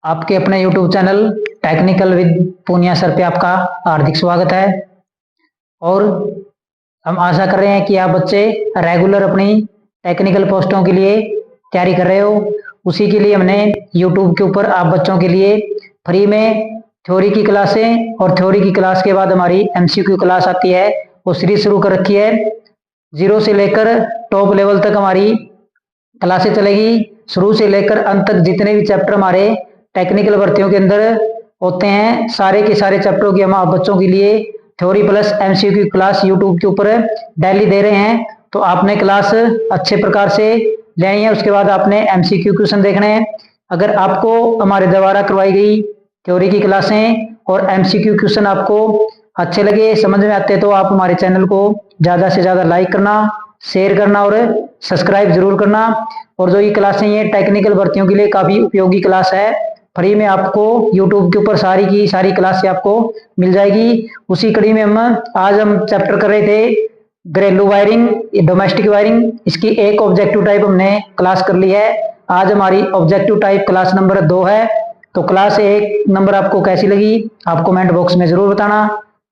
आपके अपने YouTube channel technical with Poonia sir पे आपका हार्दिक स्वागत है। और हम आशा कर रहे हैं कि आप बच्चे रेगुलर अपनी टेक्निकल पोस्टों के लिए तैयारी कर रहे हो। उसी के लिए हमने YouTube के ऊपर आप बच्चों के लिए फ्री में थ्योरी की क्लासें और थ्योरी की क्लास के बाद हमारी MCQ क्लास आती है, वो सीरीज शुरू कर रखी है। 0 से लेकर टॉप लेवल तक हमारी क्लासें चलेगी। शुरू से लेकर अंत तक जितने भी चैप्टर हमारे टेक्निकल भर्तियों के अंदर होते हैं, सारे के सारे चैप्टरों की हम आप बच्चों के लिए theory plus MCQ class YouTube के ऊपर डेली दे रहे हैं। तो आपने क्लास अच्छे प्रकार से लेनी है, उसके बाद आपने MCQ क्वेश्चन देखने हैं। अगर आपको हमारे द्वारा करवाई गई थ्योरी की क्लासें और MCQ क्वेश्चन आपको अच्छे लगे, समझ में आते, तो आप हमारे चैनल को ज़्यादा से ज़्यादा लाइक करना, शेयर करना और सब्सक्राइब जरूर करना। और जो ये क्लासें ये टेक्निकल भर्तियों के लिए काफ़ी उपयोगी क्लास है, फ्री में आपको YouTube के ऊपर सारी की सारी क्लासें आपको मिल जाएगी। उसी कड़ी में आज हम चैप्टर कर रहे थे घरेलू वायरिंग, डोमेस्टिक वायरिंग। इसकी एक ऑब्जेक्टिव टाइप हमने क्लास कर ली है। आज हमारी ऑब्जेक्टिव टाइप क्लास नंबर 2 है। तो क्लास 1 नंबर आपको कैसी लगी आप कमेंट बॉक्स में जरूर बताना।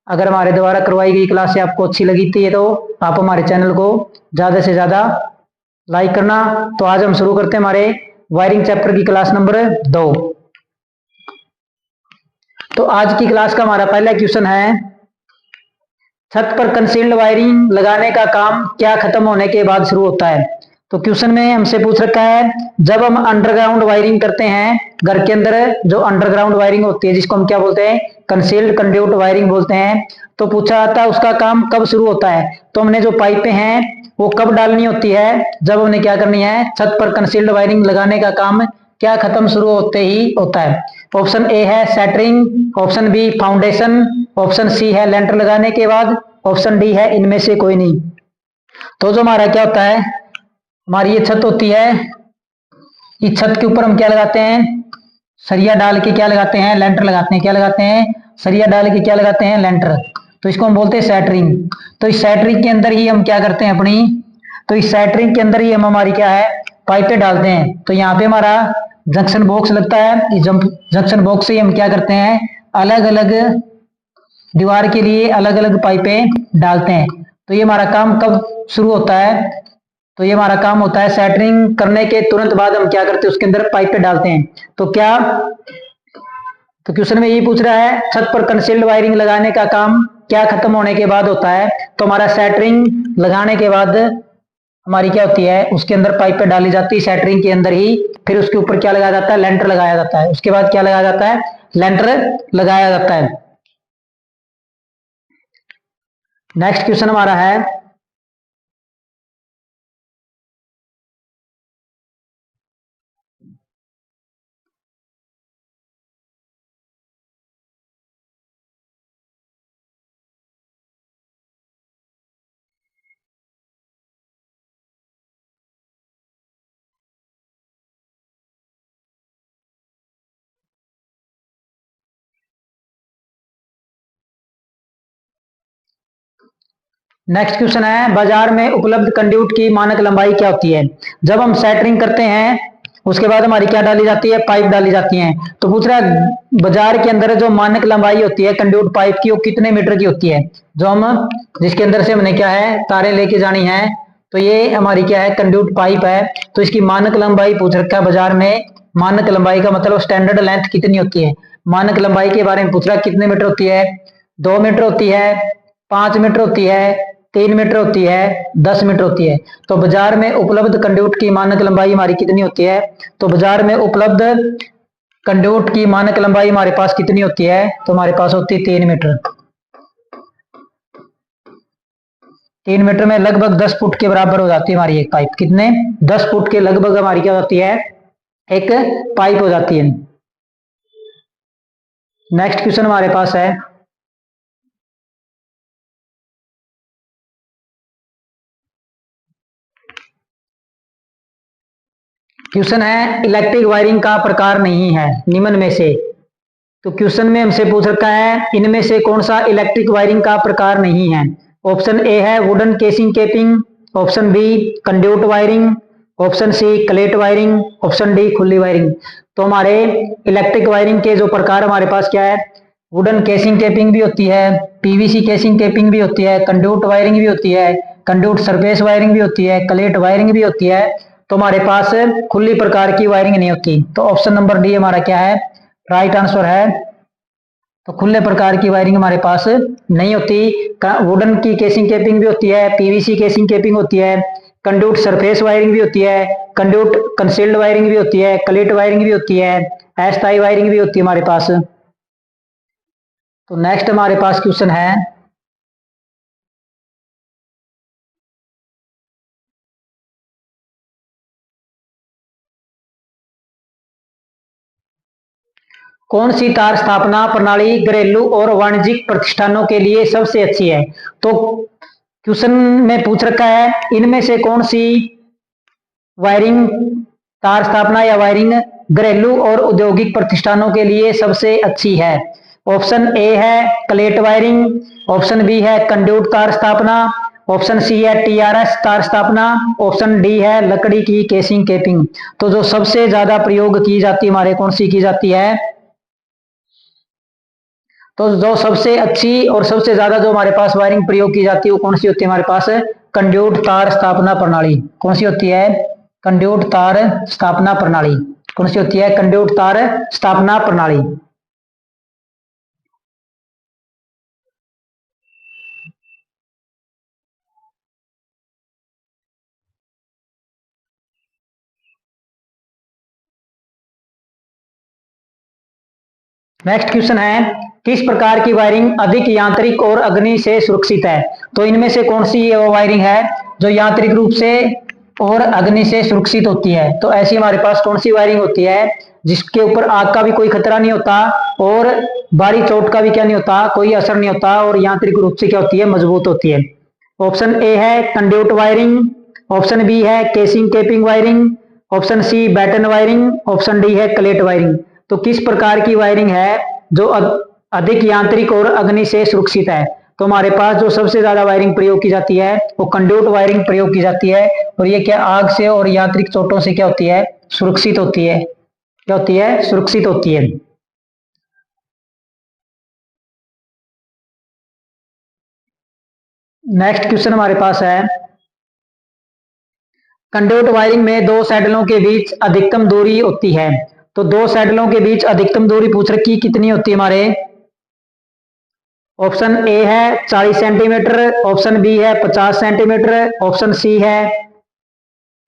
अगर हमारे द्वारा करवाई गई क्लास से आपको अच्छी लगी थी तो आप हमारे चैनल को ज़्यादा से ज़्यादा लाइक करना। तो आज हम शुरू करते हैं हमारे वायरिंग चैप्टर की क्लास नंबर 2। तो आज की क्लास का हमारा पहला क्वेश्चन है, छत पर कंसील्ड वायरिंग लगाने का काम क्या खत्म होने के बाद शुरू होता है। तो क्वेश्चन में हमसे पूछ रखा है, जब हम अंडरग्राउंड वायरिंग करते हैं घर के अंदर, जो अंडरग्राउंड वायरिंग होती है जिसको हम क्या बोलते हैं, कंसील्ड कंड्यूट वायरिंग बोलते हैं, तो पूछा जाता है उसका काम कब शुरू होता है। तो हमने जो पाइपें हैं वो कब डालनी होती है, जब हमने क्या करनी है, छत पर कंसील्ड वायरिंग लगाने का काम क्या खत्म शुरू होते ही होता है। ऑप्शन ए है centering, option B foundation, option C है लेंटर लगाने के बाद, ऑप्शन डी है इनमें से कोई नहीं। तो जो हमारा क्या होता है, हमारी ये छत होती है, इस छत के ऊपर हम क्या लगाते हैं, सरिया डाल के क्या लगाते हैं, लेंटर लगाते हैं। क्या लगाते हैं, सरिया डाल के क्या लगाते हैं, लेंटर। तो इसको हम बोलते हैं सेटरिंग। तो इस सेटरिंग के अंदर ही हम क्या करते हैं अपनी, तो इस सेटरिंग के अंदर ही हम हमारी क्या है, पाइपें डालते हैं। तो यहाँ पे हमारा जंक्शन बॉक्स लगता है। इस जंक्शन बॉक्स से हम क्या करते हैं, अलग अलग दीवार के लिए अलग अलग पाइपें डालते हैं। तो ये हमारा काम कब शुरू होता है, तो ये हमारा काम होता है सेटरिंग करने के तुरंत बाद हम क्या करते हैं, उसके अंदर पाइपें डालते हैं। तो क्या, तो क्वेश्चन में यही पूछ रहा है, छत पर कंसील्ड वायरिंग लगाने का काम क्या खत्म होने के बाद होता है। तो हमारा सेटरिंग लगाने के बाद हमारी क्या होती है, उसके अंदर पाइपें डाली जाती है सेटरिंग के अंदर ही। फिर उसके ऊपर क्या लगाया जाता है, लेंटर लगाया जाता है। उसके बाद क्या लगाया जाता है, लेंटर लगाया जाता है। नेक्स्ट क्वेश्चन हमारा है, नेक्स्ट क्वेश्चन है, बाजार में उपलब्ध कंड्यूट की मानक लंबाई क्या होती है। जब हम सेटरिंग करते हैं उसके बाद हमारी क्या डाली जाती है, पाइप डाली जाती है। तो पूछ रहा है बाजार के अंदर जो मानक लंबाई होती है कंड्यूट पाइप की वो कितने मीटर की होती है, जो हम जिसके अंदर से हमने क्या है तारे लेके जानी है। तो ये हमारी क्या है, कंड्यूट पाइप है। तो इसकी मानक लंबाई पूछ रखा है बाजार में। मानक लंबाई का मतलब स्टैंडर्ड लेंथ कितनी होती है। मानक लंबाई के बारे में पूछ रहा है, कितने मीटर होती है, 2 मीटर होती है, 5 मीटर होती है, 3 मीटर होती है, 10 मीटर होती है। तो बाजार में उपलब्ध कंड्यूट की मानक लंबाई हमारी कितनी होती है। तो बाजार में उपलब्ध कंड्यूट की मानक लंबाई हमारे पास कितनी होती है, तो हमारे पास होती है 3 मीटर। 3 मीटर में लगभग 10 फुट के बराबर हो जाती है हमारी एक पाइप। कितने, 10 फुट के लगभग हमारी क्या होती है, एक पाइप हो जाती है। नेक्स्ट क्वेश्चन हमारे पास है, क्वेश्चन है, इलेक्ट्रिक वायरिंग का प्रकार नहीं है निम्न में से। तो क्वेश्चन में हमसे पूछ रखा है, इनमें से कौन सा इलेक्ट्रिक वायरिंग का प्रकार नहीं है। ऑप्शन ए है wooden casing capping, option B conduit wiring, option C cleat wiring, option D खुली वायरिंग। तो हमारे इलेक्ट्रिक वायरिंग के जो प्रकार हमारे पास क्या है, वुडन केसिंग केपिंग भी होती है, पीवीसी केसिंग केपिंग भी होती है, कंड्यूट वायरिंग भी होती है, कंड्यूट सरफेस वायरिंग भी होती है, क्लेट वायरिंग भी होती है। तो हमारे पास खुली प्रकार की वायरिंग नहीं होती। तो ऑप्शन नंबर डी हमारा क्या है, राइट आंसर है। तो खुले प्रकार की वायरिंग हमारे पास नहीं होती। वुडन की केसिंग केपिंग भी होती है, पीवीसी केसिंग केपिंग होती है, कंड्यूट सरफेस वायरिंग भी होती है, कंड्यूट कंसील्ड वायरिंग भी होती है, क्लेट वायरिंग भी होती है, अस्थायी वायरिंग भी होती है हमारे पास। तो नेक्स्ट हमारे पास क्वेश्चन है, कौन सी तार स्थापना प्रणाली घरेलू और वाणिज्यिक प्रतिष्ठानों के लिए सबसे अच्छी है? तो क्वेश्चन में पूछ रखा है इनमें से कौन सी वायरिंग, तार स्थापना या वायरिंग घरेलू और औद्योगिक प्रतिष्ठानों के लिए सबसे अच्छी है। ऑप्शन ए है क्लेट वायरिंग, ऑप्शन बी है कंड्यूट तार स्थापना, ऑप्शन सी है टीआरएस तार स्थापना, ऑप्शन डी है लकड़ी की केसिंग केपिंग। तो जो सबसे ज्यादा प्रयोग की जाती है हमारे कौन सी की जाती है? तो जो सबसे अच्छी और सबसे ज्यादा जो हमारे पास वायरिंग प्रयोग की जाती है वो कौन सी होती है हमारे पास? कंड्यूट तार स्थापना प्रणाली। कौन सी होती है? कंड्यूट तार स्थापना प्रणाली। कौन सी होती है? कंड्यूट तार स्थापना प्रणाली। नेक्स्ट क्वेश्चन है किस प्रकार की वायरिंग अधिक यांत्रिक और अग्नि से सुरक्षित है? तो इनमें से कौन सी वायरिंग है जो यांत्रिक रूप से और अग्नि से सुरक्षित होती है? तो ऐसी हमारे पास कौन सी वायरिंग होती है जिसके ऊपर आग का भी कोई खतरा नहीं होता और भारी चोट का भी क्या नहीं होता, कोई असर नहीं होता, और यांत्रिक रूप से क्या होती है, मजबूत होती है? ऑप्शन ए है कंड्यूट वायरिंग, ऑप्शन बी है casing capping wiring, option C batten wiring, option D है क्लेट वायरिंग। तो किस प्रकार की वायरिंग है जो अधिक यांत्रिक और अग्नि से सुरक्षित है? तो हमारे पास जो सबसे ज्यादा वायरिंग प्रयोग की जाती है वो कंड्यूट वायरिंग प्रयोग की जाती है, और ये क्या आग से और यांत्रिक चोटों से क्या होती है, सुरक्षित होती है। क्या होती है? सुरक्षित होती है। नेक्स्ट क्वेश्चन हमारे पास है कंड्यूट वायरिंग में दो सैडलों के बीच अधिकतम दूरी होती है। तो दो सैडलों के बीच अधिकतम दूरी पूछ रखी कितनी होती है हमारे? ऑप्शन ए है 40 सेंटीमीटर, ऑप्शन बी है 50 सेंटीमीटर, ऑप्शन सी है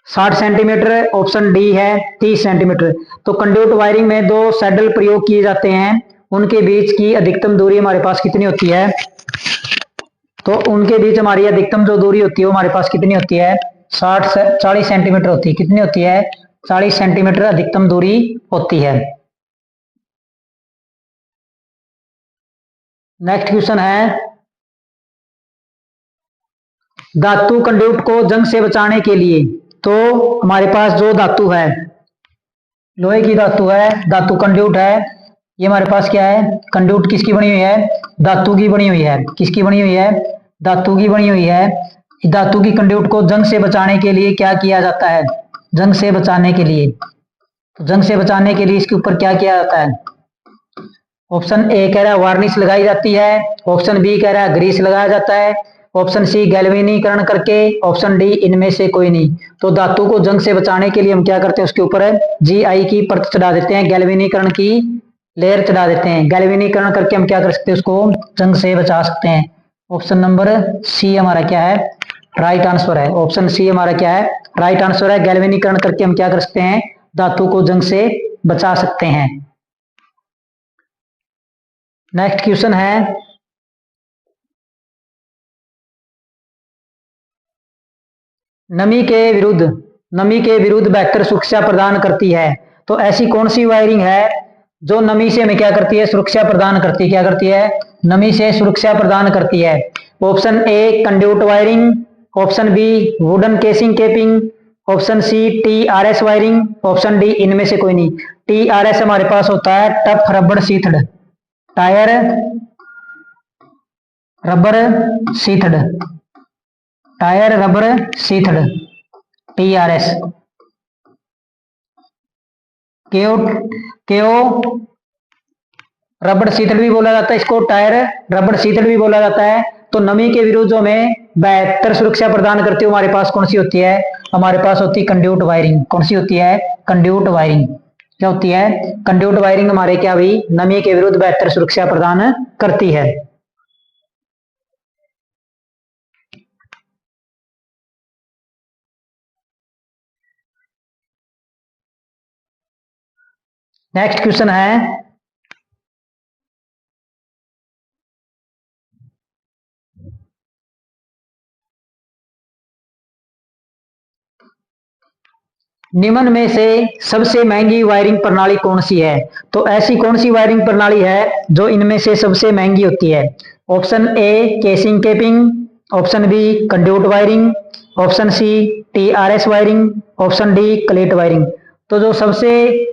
60 सेंटीमीटर, ऑप्शन डी है 30 सेंटीमीटर। तो कंड्यूट वायरिंग में दो सैडल प्रयोग किए जाते हैं, उनके बीच की अधिकतम दूरी हमारे पास कितनी होती है? तो उनके बीच हमारी अधिकतम जो दूरी होती है वो हमारे पास कितनी होती है? 40 सेंटीमीटर होती है। कितनी होती है? 40 सेंटीमीटर अधिकतम दूरी होती है। नेक्स्ट क्वेश्चन है धातु कंड्यूट को जंग से बचाने के लिए। तो हमारे पास जो धातु है, लोहे की धातु है, धातु कंड्यूट है, ये हमारे पास क्या है, कंड्यूट किसकी बनी हुई है? धातु की बनी हुई है। किसकी बनी हुई है? धातु की बनी हुई है। धातु की कंड्यूट को जंग से बचाने के लिए क्या किया जाता है? जंग से बचाने के लिए, तो जंग से बचाने के लिए इसके ऊपर क्या किया जाता है? ऑप्शन ए कह रहा है वार्निश लगाई जाती है, ऑप्शन बी कह रहा है ग्रीस लगाया जाता है, ऑप्शन सी गैल्वेनीकरण करके, ऑप्शन डी इनमें से कोई नहीं। तो धातु को जंग से बचाने के लिए हम क्या करते हैं, उसके ऊपर जीआई की परत चढ़ा देते हैं, गैल्वेनीकरण की लेयर चढ़ा देते हैं। गैल्वेनीकरण करके हम क्या कर सकते हैं, उसको जंग से बचा सकते हैं। ऑप्शन नंबर सी हमारा क्या है, राइट आंसर है। ऑप्शन सी हमारा क्या है, राइट आंसर है। गैल्वेनीकरण करके हम क्या कर सकते हैं, धातु को जंग से बचा सकते हैं। नेक्स्ट क्वेश्चन है नमी के विरुद्ध बेहतर सुरक्षा प्रदान करती है। तो ऐसी कौन सी वायरिंग है जो नमी से हमें क्या करती है, सुरक्षा प्रदान करती है? क्या करती है? नमी से सुरक्षा प्रदान करती है। Option A conduit wiring, option B wooden casing capping, option C TRS wiring, option D इनमें से कोई नहीं। टीआरएस हमारे पास होता है tough rubber sheathed, tyre rubber sheathed, tyre rubber sheathed, TRS. केओ केओ रबड़ शीतल भी बोला जाता है, इसको टायर रबड़ शीतल भी बोला जाता है। तो नमी के विरुद्ध जो हमें बेहतर सुरक्षा प्रदान करती है हमारे पास कौन सी होती है? हमारे पास होती है कंड्यूट वायरिंग। कौन सी होती है? Conduit wiring. क्या होती है? कंड्यूट वायरिंग हमारे क्या भी नमी के विरुद्ध बेहतर सुरक्षा प्रदान करती है। नेक्स्ट क्वेश्चन है, निम्न में से सबसे महंगी वायरिंग प्रणाली कौन सी है? तो ऐसी कौन सी वायरिंग प्रणाली है जो इनमें से सबसे महंगी होती है? Option A casing capping, option B conduit wiring, option C TRS wiring, option D cleat wiring. तो जो सबसे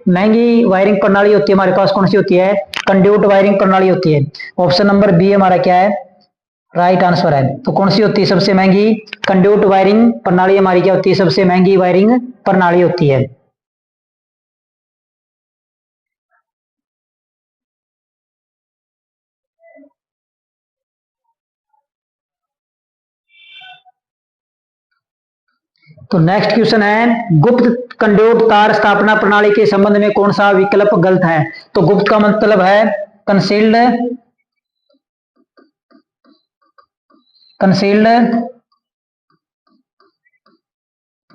महंगी वायरिंग प्रणाली होती है हमारे पास कौन सी होती है? कंड्यूट वायरिंग प्रणाली होती है। ऑप्शन नंबर बी हमारा क्या है? राइट आंसर है। तो कौन सी होती है सबसे महंगी? कंड्यूट वायरिंग प्रणाली हमारी क्या होती है? सबसे महंगी वायरिंग प्रणाली होती है। तो नेक्स्ट क्वेश्चन है, गुप्त कंड्यूट तार स्थापना प्रणाली के संबंध में कौन सा विकल्प गलत है? तो गुप्त का मतलब है कंसील्ड कंसील्ड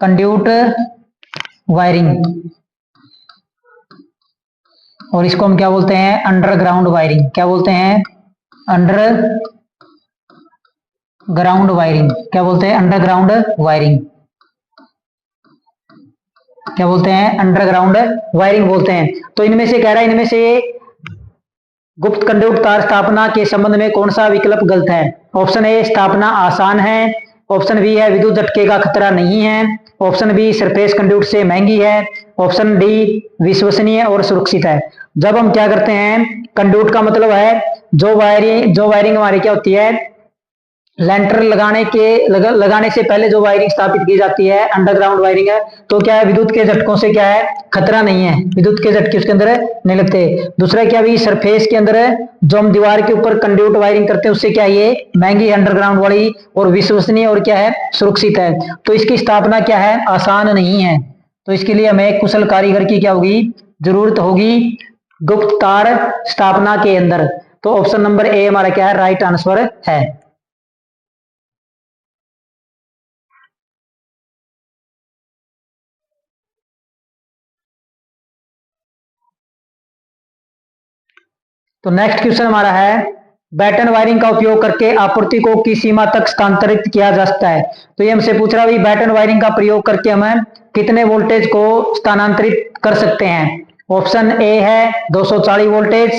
कंड्यूट वायरिंग, और इसको हम क्या बोलते हैं? Underground wiring. क्या बोलते हैं? Underground wiring. क्या बोलते हैं? Underground wiring. क्या बोलते हैं? अंडरग्राउंड वायरिंग बोलते हैं। तो इनमें से कह रहा है, इनमें से गुप्त कंड्यूट तार स्थापना के संबंध में कौन सा विकल्प गलत है? ऑप्शन ए स्थापना आसान है, ऑप्शन बी है विद्युत झटके का खतरा नहीं है, ऑप्शन बी सरफेस कंड्यूट से महंगी है, ऑप्शन डी विश्वसनीय और सुरक्षित है। जब हम क्या करते हैं, कंड्यूट का मतलब है जो वायरिंग हमारी क्या होती है? लेंटर लगाने से पहले जो वायरिंग स्थापित की जाती है, अंडरग्राउंड वायरिंग है। तो क्या है? विद्युत के झटकों से क्या है? खतरा नहीं है, विद्युत के झटके उसके अंदर नहीं लगते। दूसरा क्या भी सरफेस के अंदर जो हम दीवार के ऊपर कंड्यूट वायरिंग करते हैं उससे क्या ये महंगी अंडरग्राउंड वाली और विश्वसनीय और क्या है? सुरक्षित है। तो इसकी स्थापना क्या है? आसान नहीं है। तो इसके लिए हमें कुशल कारीगर की क्या होगी? जरूरत होगी गुप्त तार स्थापना के अंदर। तो ऑप्शन नंबर ए हमारा क्या है? राइट आंसर है। तो नेक्स्ट क्वेश्चन हमारा है, बैटन वायरिंग का उपयोग करके आपूर्ति को किस सीमा तक स्थानांतरित किया जा सकता है? तो ये हमसे पूछ रहा है बैटन वायरिंग का प्रयोग करके हम कितने वोल्टेज को स्थानांतरित कर सकते हैं? ऑप्शन ए है 240 वोल्टेज,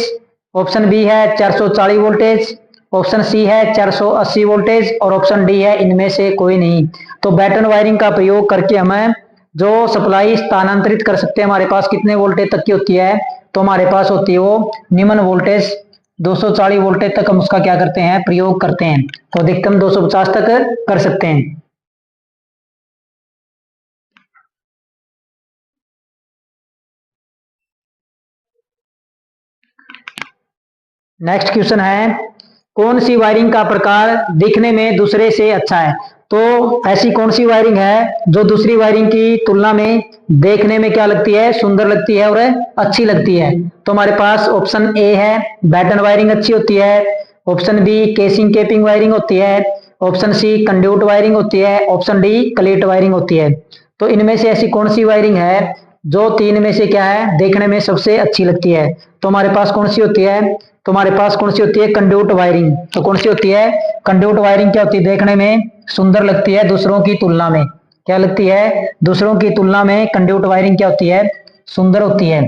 ऑप्शन बी है 440 वोल्टेज, ऑप्शन सी है 480 वोल्टेज और ऑप्शन डी है इनमें से कोई नहीं। तो बैटन वायरिंग का प्रयोग करके हमें जो सप्लाई स्थानांतरित कर सकते हैं हमारे पास कितने वोल्टेज तक की होती है? तो हमारे पास होती है वो निम्न वोल्टेज 240 वोल्टेज तक हम उसका क्या करते हैं? प्रयोग करते हैं। तो अधिकतम 250 तक कर सकते हैं। नेक्स्ट क्वेश्चन है, कौन सी वायरिंग का प्रकार दिखने में दूसरे से अच्छा है? तो ऐसी कौन सी वायरिंग है जो दूसरी वायरिंग की तुलना में देखने में क्या लगती है? सुंदर लगती है और अच्छी लगती है। तो हमारे पास ऑप्शन ए है बैटन वायरिंग अच्छी होती है, option B casing capping wiring होती है, ऑप्शन सी कंड्यूट वायरिंग होती है, ऑप्शन डी क्लेट वायरिंग होती है। तो इनमें से ऐसी कौन सी वायरिंग है जो तीन में से क्या है? देखने में सबसे अच्छी लगती है। तो हमारे पास कौन सी होती है? तो हमारे पास कौन सी होती है? Conduit wiring. तो कौन सी होती है? कंड्यूट वायरिंग क्या होती है? देखने में सुंदर लगती है दूसरों की तुलना में। क्या लगती है? दूसरों की तुलना में कंड्यूट वायरिंग क्या होती है? सुंदर होती है।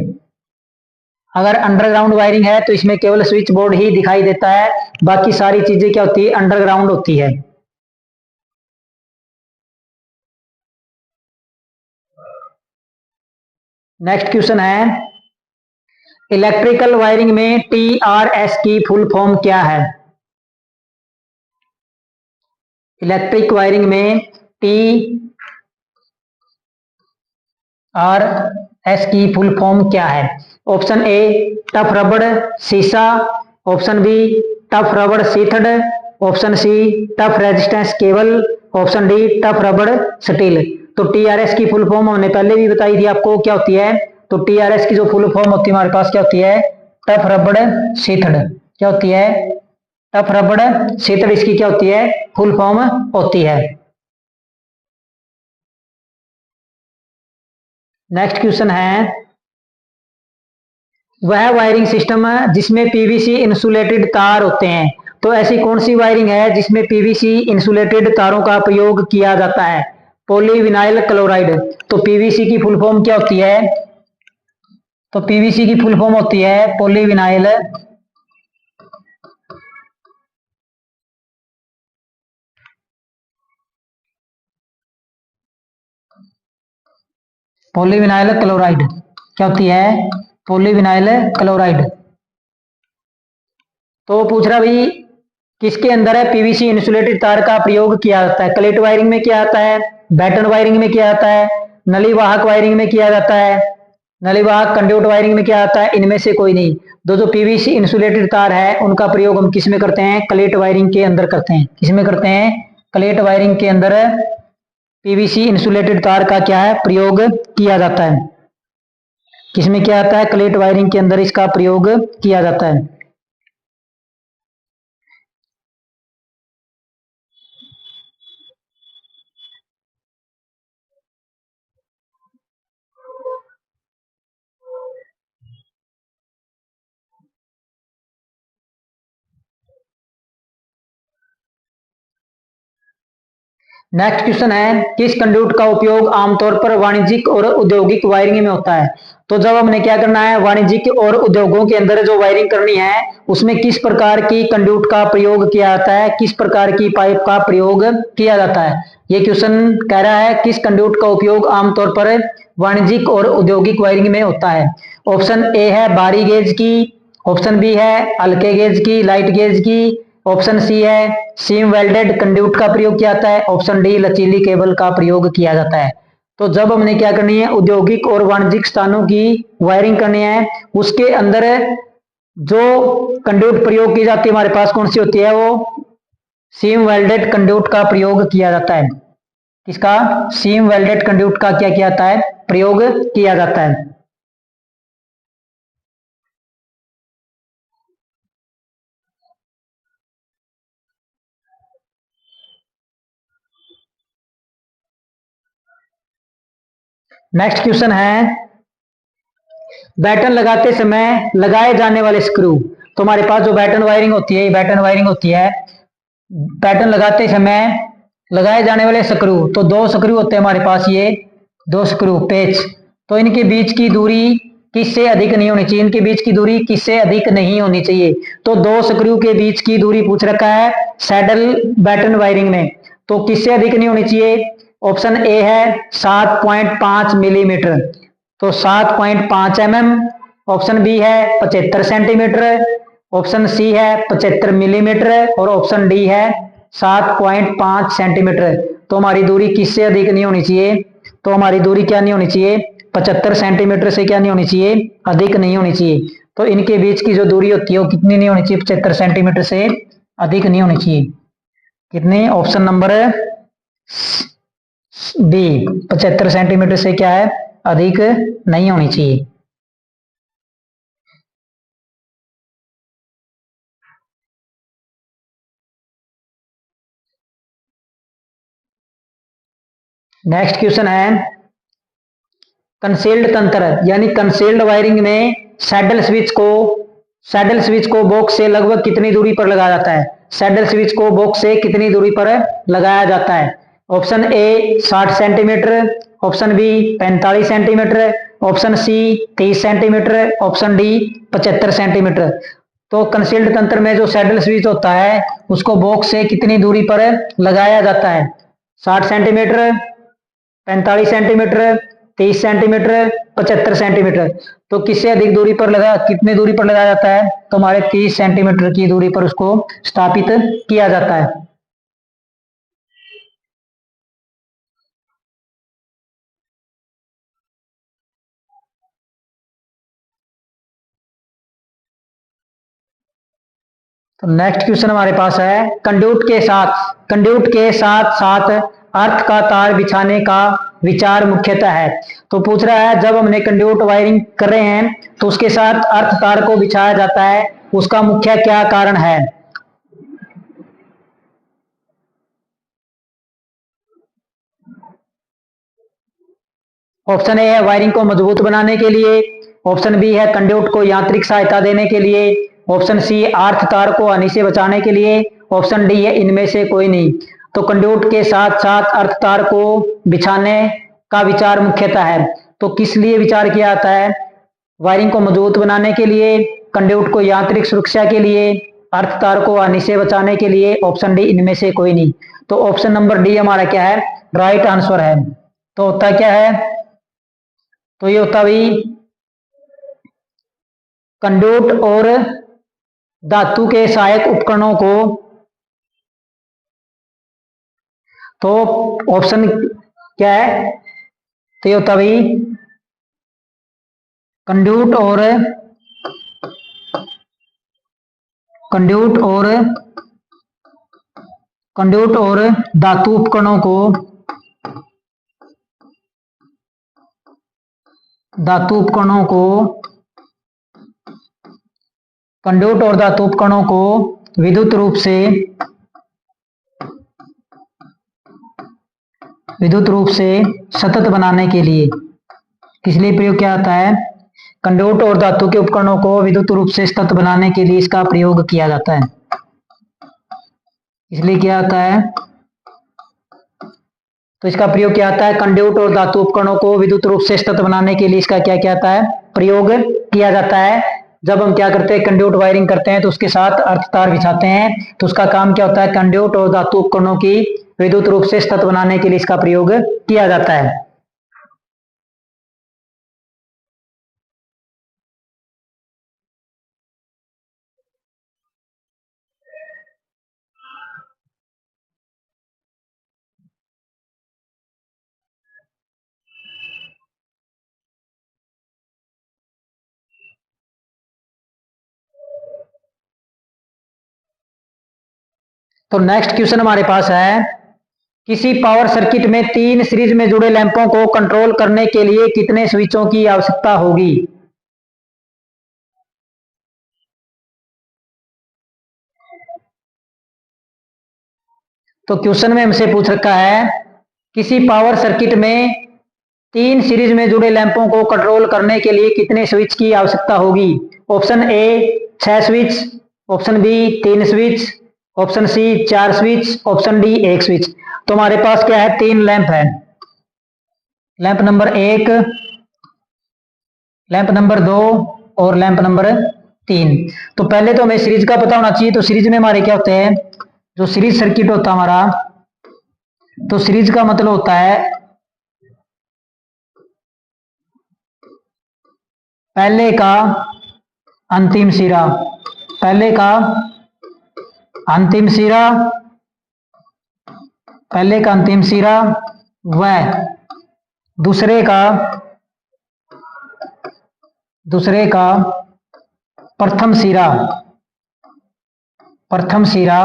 अगर अंडरग्राउंड वायरिंग है तो इसमें केवल स्विच बोर्ड ही दिखाई देता है, बाकी सारी चीजें क्या होती है? अंडरग्राउंड होती है। नेक्स्ट क्वेश्चन है, इलेक्ट्रिकल वायरिंग में टीआरएस की फुल फॉर्म क्या है? इलेक्ट्रिक वायरिंग में टी आर एस की फुल फॉर्म क्या है? ऑप्शन ए टफ रबड़ सीसा, ऑप्शन बी टफ रबड़ sheathed, option C tough resistance cable, option D tough रबड़ स्टील। तो टीआरएस की फुल फॉर्म हमने पहले भी बताई थी आपको क्या होती है। तो टीआरएस की जो फुल फॉर्म होती है हमारे पास क्या होती है? टफ रबड़ सीथड। क्या होती है? टफ रबड़ सीथड इसकी क्या होती है? फुल फॉर्म होती है। नेक्स्ट क्वेश्चन है, वह वायरिंग सिस्टम जिसमें पीवीसी इंसुलेटेड तार होते हैं, तो ऐसी कौन सी वायरिंग है जिसमें पीवीसी इंसुलेटेड तारों का प्रयोग किया जाता है? Polyvinyl chloride. तो पीवीसी की फुल फॉर्म क्या होती है? तो पीवीसी की फुल फॉर्म होती है पॉलीविनाइल पॉलीविनाइल क्लोराइड। क्या होती है? Polyvinyl chloride. तो पूछ रहा भाई किसके अंदर है पीवीसी इंसुलेटेड तार का प्रयोग किया जाता है? क्लेट वायरिंग में किया जाता है, बैटन वायरिंग में किया जाता है, नलीवाहक वायरिंग में किया जाता है, नलीवाहक कंड्यूट वायरिंग में किया जाता है, इनमें से कोई नहीं। दो जो पीवीसी इंसुलेटेड तार है उनका प्रयोग हम किस में करते हैं? क्लेट वायरिंग के अंदर करते हैं। किस में करते हैं? क्लेट वायरिंग के अंदर पीवीसी इंसुलेटेड तार का क्या है? प्रयोग किया जाता है। किसमें किया जाता है? क्लेट वायरिंग के अंदर इसका प्रयोग किया जाता है। नेक्स्ट क्वेश्चन है, किस कंड्यूट का उपयोग आमतौर पर वाणिज्यिक और औद्योगिक वायरिंग में होता है? तो जब हमने क्या करना है, वाणिज्यिक और उद्योगों के अंदर जो वायरिंग करनी है उसमें किस प्रकार की कंड्यूट का प्रयोग किया जाता है, किस प्रकार की पाइप का प्रयोग किया जाता है? ये क्वेश्चन कह रहा है किस कंड्यूट का उपयोग आमतौर पर वाणिज्यिक और औद्योगिक वायरिंग में होता है। ऑप्शन ए है बारी गेज की, ऑप्शन बी है हल्के गेज की लाइट गेज की, ऑप्शन सी है सीम वेल्डेड कंड्यूट का प्रयोग किया जाता है, ऑप्शन डी लचीली केबल का प्रयोग किया जाता है। तो जब हमने क्या करनी है, औद्योगिक और वाणिज्यिक स्थानों की वायरिंग करनी है, उसके अंदर जो कंड्यूट प्रयोग की जाती है हमारे पास कौन सी होती है? वो सीम वेल्डेड कंड्यूट का प्रयोग किया जाता है। किसका? सीम वेल्डेड कंड्यूट का क्या किया जाता है? प्रयोग किया जाता है। नेक्स्ट क्वेश्चन है, बैटन लगाते समय लगाए जाने वाले स्क्रू। तो हमारे पास जो बैटन वायरिंग होती है, बैटन वायरिंग होती है, बैटन लगाते समय लगाए जाने वाले स्क्रू, तो दो स्क्रू होते हैं हमारे पास, ये दो स्क्रू पेच। तो इनके बीच की दूरी किससे अधिक नहीं होनी चाहिए? इनके बीच की दूरी किससे अधिक नहीं होनी चाहिए? तो दो स्क्रू के बीच की दूरी पूछ रखा है सैडल बैटन वायरिंग में, तो किससे अधिक नहीं होनी चाहिए? ऑप्शन ए है 7.5 मिलीमीटर, तो 7.5 mm, ऑप्शन बी है 75 सेंटीमीटर, ऑप्शन सी है 75 मिलीमीटर और ऑप्शन डी है 7.5 सेंटीमीटर। तो हमारी दूरी किससे अधिक नहीं होनी चाहिए? तो हमारी दूरी क्या नहीं होनी चाहिए? 75 सेंटीमीटर से क्या नहीं होनी चाहिए? अधिक नहीं होनी चाहिए। तो इनके बीच की जो दूरी होती है वो कितनी नहीं होनी चाहिए? 75 सेंटीमीटर से अधिक नहीं होनी चाहिए। कितनी? ऑप्शन नंबर बी 75 सेंटीमीटर से क्या है? अधिक नहीं होनी चाहिए। नेक्स्ट क्वेश्चन है, कंसील्ड तंत्र यानी कंसील्ड वायरिंग में सैडल स्विच को बॉक्स से लगभग कितनी दूरी पर लगाया जाता है? सैडल स्विच को बॉक्स से कितनी दूरी पर लगाया जाता है? Option A 60 centimetre, option B 45 centimetre, option C 30 centimetre, option D 75 centimetre. तो कंसील्ड तंत्र में जो सैडल स्विच होता है उसको बॉक्स से कितनी दूरी पर लगाया जाता है? 60 सेंटीमीटर, 45 सेंटीमीटर, 30 सेंटीमीटर, 75 सेंटीमीटर। तो किससे अधिक दूरी पर लगा, कितनी दूरी पर लगाया जाता है? तो हमारे 30 सेंटीमीटर की दूरी पर उसको स्थापित किया जाता है। तो नेक्स्ट क्वेश्चन हमारे पास है, कंड्यूट के साथ साथ अर्थ का तार बिछाने का विचार मुख्यतः है। तो पूछ रहा है जब हमने कंड्यूट वायरिंग कर रहे हैं तो उसके साथ अर्थ तार को बिछाया जाता है, उसका मुख्य क्या कारण है। ऑप्शन ए है वायरिंग को मजबूत बनाने के लिए, ऑप्शन बी है कंड्यूट को यांत्रिक सहायता देने के लिए, ऑप्शन सी अर्थ तार को हानि से बचाने के लिए, ऑप्शन डी है इनमें से कोई नहीं। तो कंड्यूट के साथ साथ अर्थ तार को बिछाने का विचार मुख्यतः है, तो किस लिए विचार किया जाता है, वायरिंग को मजबूत बनाने के लिए, कंड्यूट को यांत्रिक सुरक्षा के लिए, अर्थ तार को हानि से बचाने के लिए, ऑप्शन डी इनमें से कोई नहीं। तो ऑप्शन नंबर डी हमारा क्या है, राइट आंसर है। तो होता क्या है, तो ये होता भी कंड्यूट और धातु के सहायक उपकरणों को, तो ऑप्शन क्या है, तो ये होता भी कंड्यूट और धातु उपकरणों को, कंड्यूट और धातु उपकरणों को विद्युत रूप से सतत बनाने के लिए, किस लिए प्रयोग किया जाता है, कंड्यूट और धातु के उपकरणों को विद्युत रूप से सतत बनाने के लिए इसका प्रयोग किया जाता है। इसलिए क्या जाता है, तो इसका प्रयोग किया जाता है, कंड्यूट और धातु उपकरणों को विद्युत रूप से सतत बनाने के लिए इसका क्या किया जाता है, प्रयोग किया जाता है। जब हम क्या करते हैं, कंड्यूट वायरिंग करते हैं तो उसके साथ अर्थ तार बिछाते हैं, तो उसका काम क्या होता है, कंड्यूट और धातु उपकरणों की विद्युत रूप से सतत बनाने के लिए इसका प्रयोग किया जाता है। तो नेक्स्ट क्वेश्चन हमारे पास है, किसी पावर सर्किट में 3 सीरीज में जुड़े लैंपों को कंट्रोल करने के लिए कितने स्विचों की आवश्यकता होगी। तो क्वेश्चन में हमसे पूछ रखा है, किसी पावर सर्किट में 3 सीरीज में जुड़े लैंपों को कंट्रोल करने के लिए कितने स्विच की आवश्यकता होगी। Option A 6 switch, option B 3 switch, option C 4 switch, option D 1 switch. तो हमारे पास क्या है, 3 लैंप है, लैंप नंबर 1, लैंप नंबर 2 और लैंप नंबर 3। तो पहले तो हमें सीरीज का पता होना चाहिए। तो सीरीज में हमारे क्या होते हैं, जो सीरीज सर्किट होता है हमारा, तो सीरीज का मतलब होता है पहले का अंतिम सिरा, पहले का अंतिम सिरा, पहले का अंतिम सिरा व दूसरे का प्रथम सिरा, प्रथम सिरा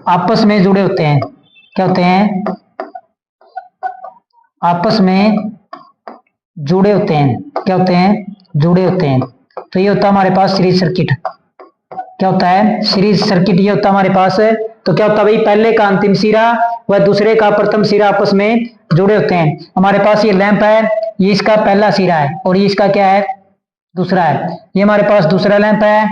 आपस में जुड़े होते हैं। क्या होते हैं, आपस में जुड़े होते हैं। क्या होते हैं, जुड़े होते हैं। तो ये होता है हमारे पास सीरीज सर्किट। क्या होता है, सीरीज सर्किट ये होता है हमारे पास। तो क्या होता है भाई, पहले का अंतिम सिरा व दूसरे का प्रथम सिरा आपस में जुड़े होते हैं। हमारे पास ये लैंप है, ये इसका पहला सिरा है और ये इसका क्या है, दूसरा है। ये हमारे पास दूसरा लैंप है,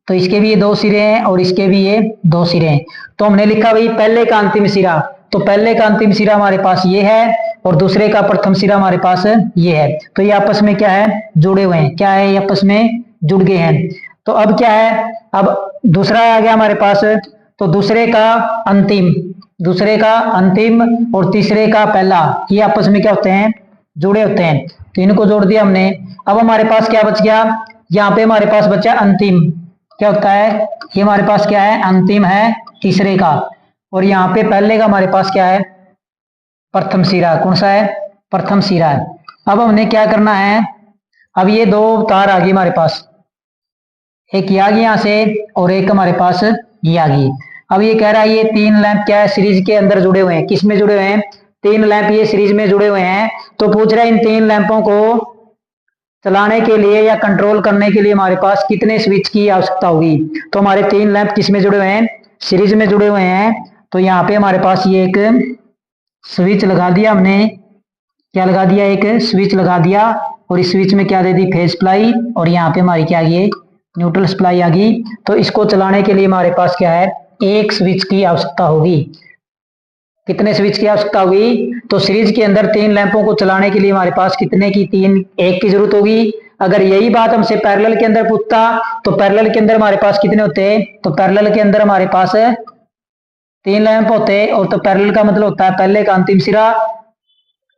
तो इसके भी ये 2 सिरे हैं और इसके भी ये 2 सिरे हैं। तो हमने लिखा भाई पहले का अंतिम सिरा, तो पहले का अंतिम सिरा हमारे पास ये है और दूसरे का प्रथम सिरा हमारे पास ये है। तो ये आपस में क्या है, जुड़े हुए हैं। क्या है, ये आपस में जुड़ गए हैं। तो अब क्या है, अब दूसरा आ गया हमारे पास, तो दूसरे का अंतिम, दूसरे का अंतिम और तीसरे का पहला, ये आपस में क्या होते हैं, जुड़े होते हैं। तो इनको जोड़ दिया हमने। अब हमारे पास क्या बच गया, यहाँ पे हमारे पास बचा अंतिम। क्या होता है, ये हमारे पास क्या है, अंतिम है तीसरे का, और यहाँ पे पहले का हमारे पास क्या है, प्रथम सिरा। कौन सा है, प्रथम सिरा है। अब हमने क्या करना है, अब ये 2 तार आ गई हमारे पास, एक ये आ गई यहाँ से और एक हमारे पास ये आ गई। अब ये कह रहा है ये 3 लैंप क्या है सीरीज के अंदर जुड़े हुए हैं। किस में जुड़े हुए हैं? 3 लैंप ये सीरीज में जुड़े हुए हैं। तो पूछ रहा है इन 3 लैंपों को चलाने के लिए या कंट्रोल करने के लिए हमारे पास कितने स्विच की आवश्यकता होगी। तो हमारे 3 लैंप किस में जुड़े हुए हैं? सीरीज में जुड़े हुए हैं। तो यहाँ पे हमारे पास ये एक स्विच लगा दिया हमने। क्या लगा दिया? एक स्विच लगा दिया और इस स्विच में क्या दे दी? Phase supply. और यहाँ पे हमारी क्या आ गई? न्यूट्रल सप्लाई आ गई। तो इसको चलाने के लिए हमारे पास क्या है? एक स्विच की आवश्यकता होगी। कितने स्विच की आवश्यकता होगी? तो सीरीज के अंदर 3 लैंपों को चलाने के लिए हमारे पास कितने की? 3, एक की जरूरत होगी। अगर यही बात हमसे पैरेलल के अंदर पूछता तो पैरेलल के अंदर हमारे पास कितने होते? तो पैरेलल के अंदर हमारे पास 3 लैंप होते। और तो पैरेलल का मतलब होता है पहले का अंतिम सिरा।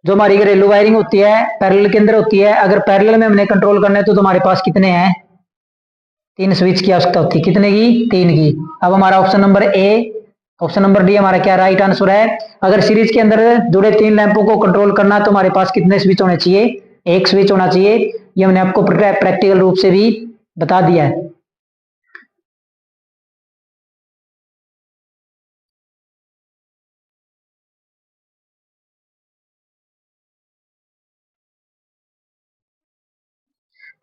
जो हमारी घरेलू वायरिंग होती है पैरेलल के अंदर होती है। अगर पैरेलल में हमने कंट्रोल करना है तो हमारे पास कितने हैं? 3 स्विच की आवश्यकता होती है। कितने की? 3 की। अब हमारा option number A, option number D हमारा क्या राइट आंसर है। अगर सीरीज के अंदर जुड़े 3 लैंपों को कंट्रोल करना तो हमारे पास कितने स्विच होने चाहिए? एक स्विच होना चाहिए। ये हमने आपको प्रैक्टिकल रूप से भी बता दिया है।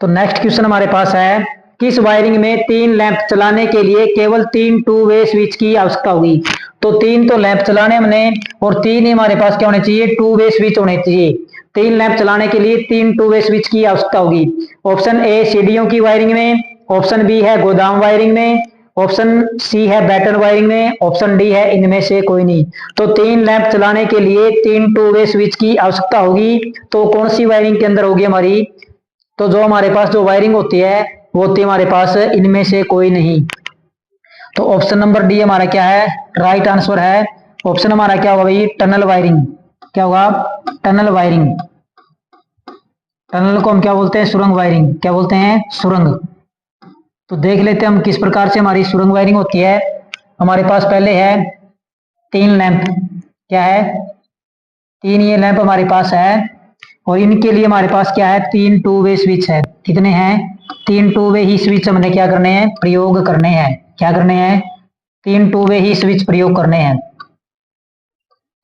तो नेक्स्ट क्वेश्चन हमारे पास है किस वायरिंग में 3 लैंप चलाने के लिए केवल 3 टू वे स्विच की आवश्यकता होगी। तो 3 तो लैंप चलाने हमने और 3 ही हमारे पास क्या होने चाहिए? टू वे स्विच होने चाहिए। 3 लैंप चलाने के लिए 3 टू वे स्विच की आवश्यकता होगी। ऑप्शन ए सीडीओ की वायरिंग में, ऑप्शन बी है गोदाम वायरिंग में, ऑप्शन सी है बैटन वायरिंग में, ऑप्शन डी है इनमें से कोई नहीं। तो 3 लैंप चलाने के लिए 3 टू वे स्विच की आवश्यकता होगी। तो कौन सी वायरिंग के अंदर होगी हमारी? तो जो हमारे पास जो वायरिंग होती है वो होती है हमारे पास इनमें से कोई नहीं। तो ऑप्शन नंबर डी हमारा क्या है? राइट आंसर है। ऑप्शन हमारा क्या होगा भाई? Tunnel wiring. क्या होगा? Tunnel wiring. टनल को हम क्या बोलते हैं? सुरंग वायरिंग। क्या बोलते हैं? सुरंग। तो देख लेते हैं हम किस प्रकार से हमारी सुरंग वायरिंग होती है। हमारे पास पहले है 3 लैंप। क्या है? 3 ये लैंप हमारे पास है और इनके लिए हमारे पास क्या है? 3 टू वे स्विच है। कितने हैं? 3 टू वे ही स्विच हमने क्या करने हैं? प्रयोग करने हैं। क्या करने हैं? 3 टू वे ही स्विच प्रयोग करने हैं।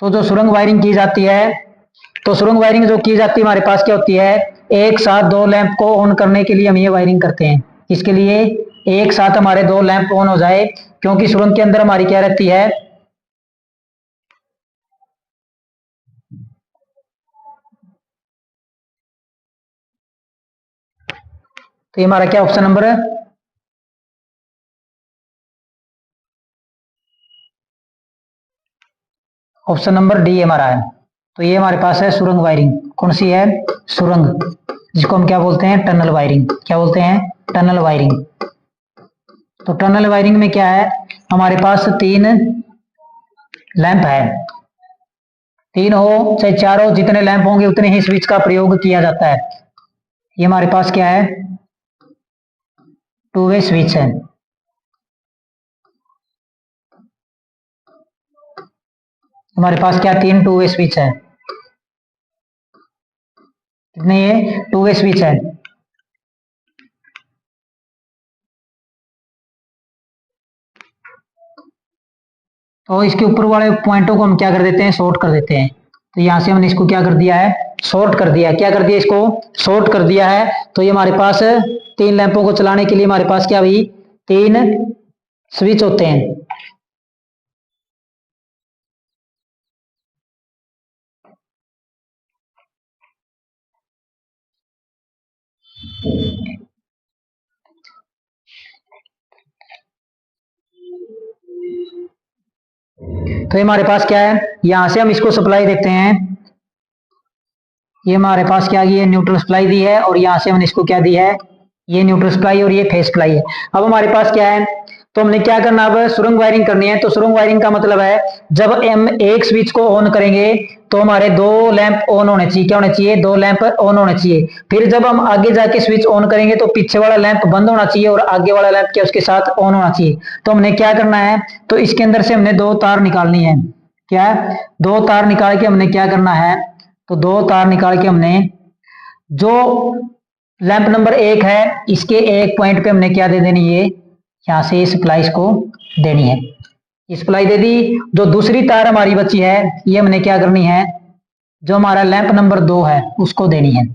तो जो सुरंग वायरिंग की जाती है, तो सुरंग वायरिंग जो की जाती है हमारे पास क्या होती है? एक साथ 2 लैंप को ऑन करने के लिए हम ये वायरिंग करते हैं। इसके लिए एक साथ हमारे 2 लैंप ऑन हो जाए, क्योंकि सुरंग के अंदर हमारी क्या रहती है? तो ये हमारा क्या ऑप्शन नंबर है? ऑप्शन नंबर डी हमारा है। तो ये हमारे पास है सुरंग वायरिंग। कौन सी है? सुरंग, जिसको हम क्या बोलते हैं? Tunnel wiring. क्या बोलते हैं? Tunnel wiring. तो टनल वायरिंग में क्या है? हमारे पास 3 लैंप है। 3 हो चाहे 4 हो, जितने लैंप होंगे उतने ही स्विच का प्रयोग किया जाता है। ये हमारे पास क्या है? टू वे स्विच है। हमारे पास क्या? 3 टू वे स्विच है। कितने? ये टू वे स्विच है। तो इसके ऊपर वाले पॉइंटों को हम क्या कर देते हैं? शॉर्ट कर देते हैं। तो यहां से हमने इसको क्या कर दिया है? शॉर्ट कर दिया। क्या कर दिया? इसको शॉर्ट कर दिया है। तो ये हमारे पास 3 लैंपों को चलाने के लिए हमारे पास क्या भाई? 3 स्विच होते हैं। तो ये हमारे पास क्या है? यहां से हम इसको सप्लाई देते हैं। ये हमारे पास क्या ये न्यूट्रल सप्लाई दी है और यहां से हमने इसको क्या दी है? ये न्यूट्रल सप्लाई और ये फेस सप्लाई है। अब हमारे पास क्या है? तो हमने क्या करना? अब सुरंग वायरिंग करनी है। तो सुरंग वायरिंग का मतलब है जब हम एक स्विच को ऑन करेंगे तो हमारे 2 लैंप ऑन होने चाहिए। क्या होने चाहिए? 2 लैंप ऑन होने चाहिए। फिर जब हम आगे जाके स्विच ऑन करेंगे तो पीछे वाला लैंप बंद होना चाहिए और आगे वाला लैंप क्या उसके साथ ऑन होना चाहिए। तो हमने क्या करना है? तो इसके अंदर से हमने 2 तार निकालनी है। क्या? 2 तार निकाल के हमने क्या करना है? तो 2 तार निकाल के हमने जो लैंप नंबर 1 है, इसके एक पॉइंट पे हमने क्या दे देनी है, यहाँ से सप्लाई इसको देनी है, सप्लाई दे दी। जो दूसरी तार हमारी बची है ये हमने क्या करनी है, जो हमारा लैंप नंबर 2 है उसको देनी है।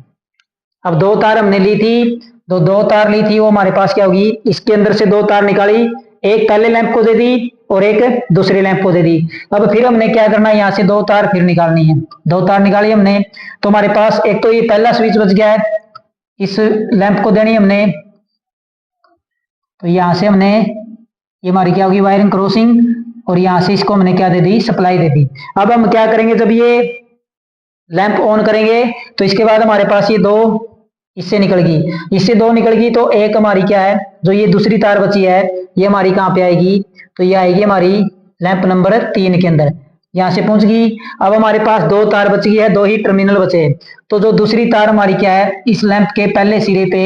अब दो तार हमने ली थी, तो दो तार ली थी वो हमारे पास क्या होगी, इसके अंदर से दो तार निकाली, एक पहले लैंप को दे दी और एक दूसरे लैंप को दे दी। अब फिर हमने क्या करना है, यहाँ से दो तार फिर निकालनी है, दो तार निकाली हमने, तो हमारे पास एक तो ये पहला स्विच बच गया है, इस लैंप को देनी हमने, तो यहां से हमने, ये हमारी क्या होगी वायरिंग क्रॉसिंग, और यहां से इसको हमने क्या दे दी, सप्लाई दे दी। अब हम क्या करेंगे, जब ये लैंप ऑन करेंगे तो इसके बाद हमारे पास ये दो इससे निकल गई, इससे दो निकल गई, तो एक हमारी क्या है, जो ये दूसरी तार बची है ये हमारी कहां पे आएगी, तो ये आएगी हमारी लैंप नंबर 3 के अंदर, यहां से पहुंच गई। अब हमारे पास दो तार बच गई है, दो ही टर्मिनल बचे हैं, तो जो दूसरी तार हमारी क्या है, इस लैंप के पहले सिरे पे,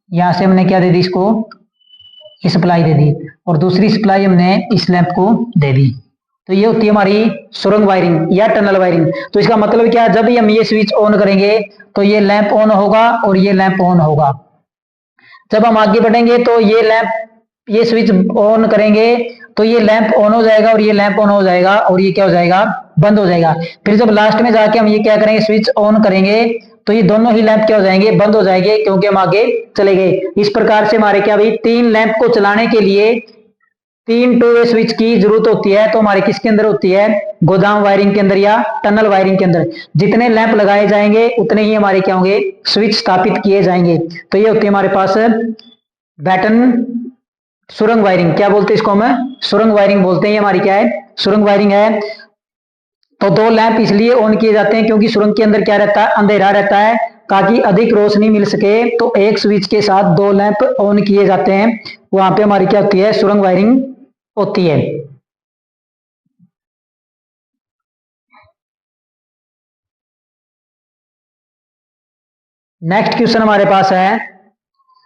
यहां से हमने क्या दे दी इसको, सप्लाई दे दी, और दूसरी सप्लाई हमने इस लैंप को दे दी। तो ये होती है हमारी सुरंग वायरिंग या टनल वायरिंग। तो इसका मतलब क्या है, जब हम ये स्विच ऑन करेंगे तो ये लैंप ऑन होगा और ये लैंप ऑन होगा। जब हम आगे बढ़ेंगे तो ये लैंप, ये स्विच ऑन करेंगे तो ये लैंप ऑन हो जाएगा और ये लैंप ऑन हो जाएगा और ये क्या हो जाएगा, बंद हो जाएगा। फिर जब लास्ट में जाके हम ये क्या करेंगे, स्विच ऑन करेंगे तो ये दोनों ही लैंप क्या हो जाएंगे, बंद हो जाएंगे, क्योंकि हम आगे चले गए। इस प्रकार से हमारे क्या भाई, तीन लैंप को चलाने के लिए तीन टू वे स्विच की जरूरत होती है। तो हमारे किसके अंदर होती है, गोदाम वायरिंग के अंदर या टनल वायरिंग के अंदर। जितने लैंप लगाए जाएंगे उतने ही हमारे क्या होंगे, स्विच स्थापित किए जाएंगे। तो ये होती है हमारे पास बैटन सुरंग वायरिंग, क्या बोलते हैं इसको हम, सुरंग वायरिंग बोलते हैं। ये हमारी क्या है, सुरंग वायरिंग है। तो दो लैंप इसलिए ऑन किए जाते हैं क्योंकि सुरंग के अंदर क्या रहता है, अंधेरा रहता है, ताकि अधिक रोशनी मिल सके। तो एक स्विच के साथ दो लैंप ऑन किए जाते हैं, वहां पे हमारी क्या होती है, सुरंग वायरिंग होती है। नेक्स्ट क्वेश्चन हमारे पास है,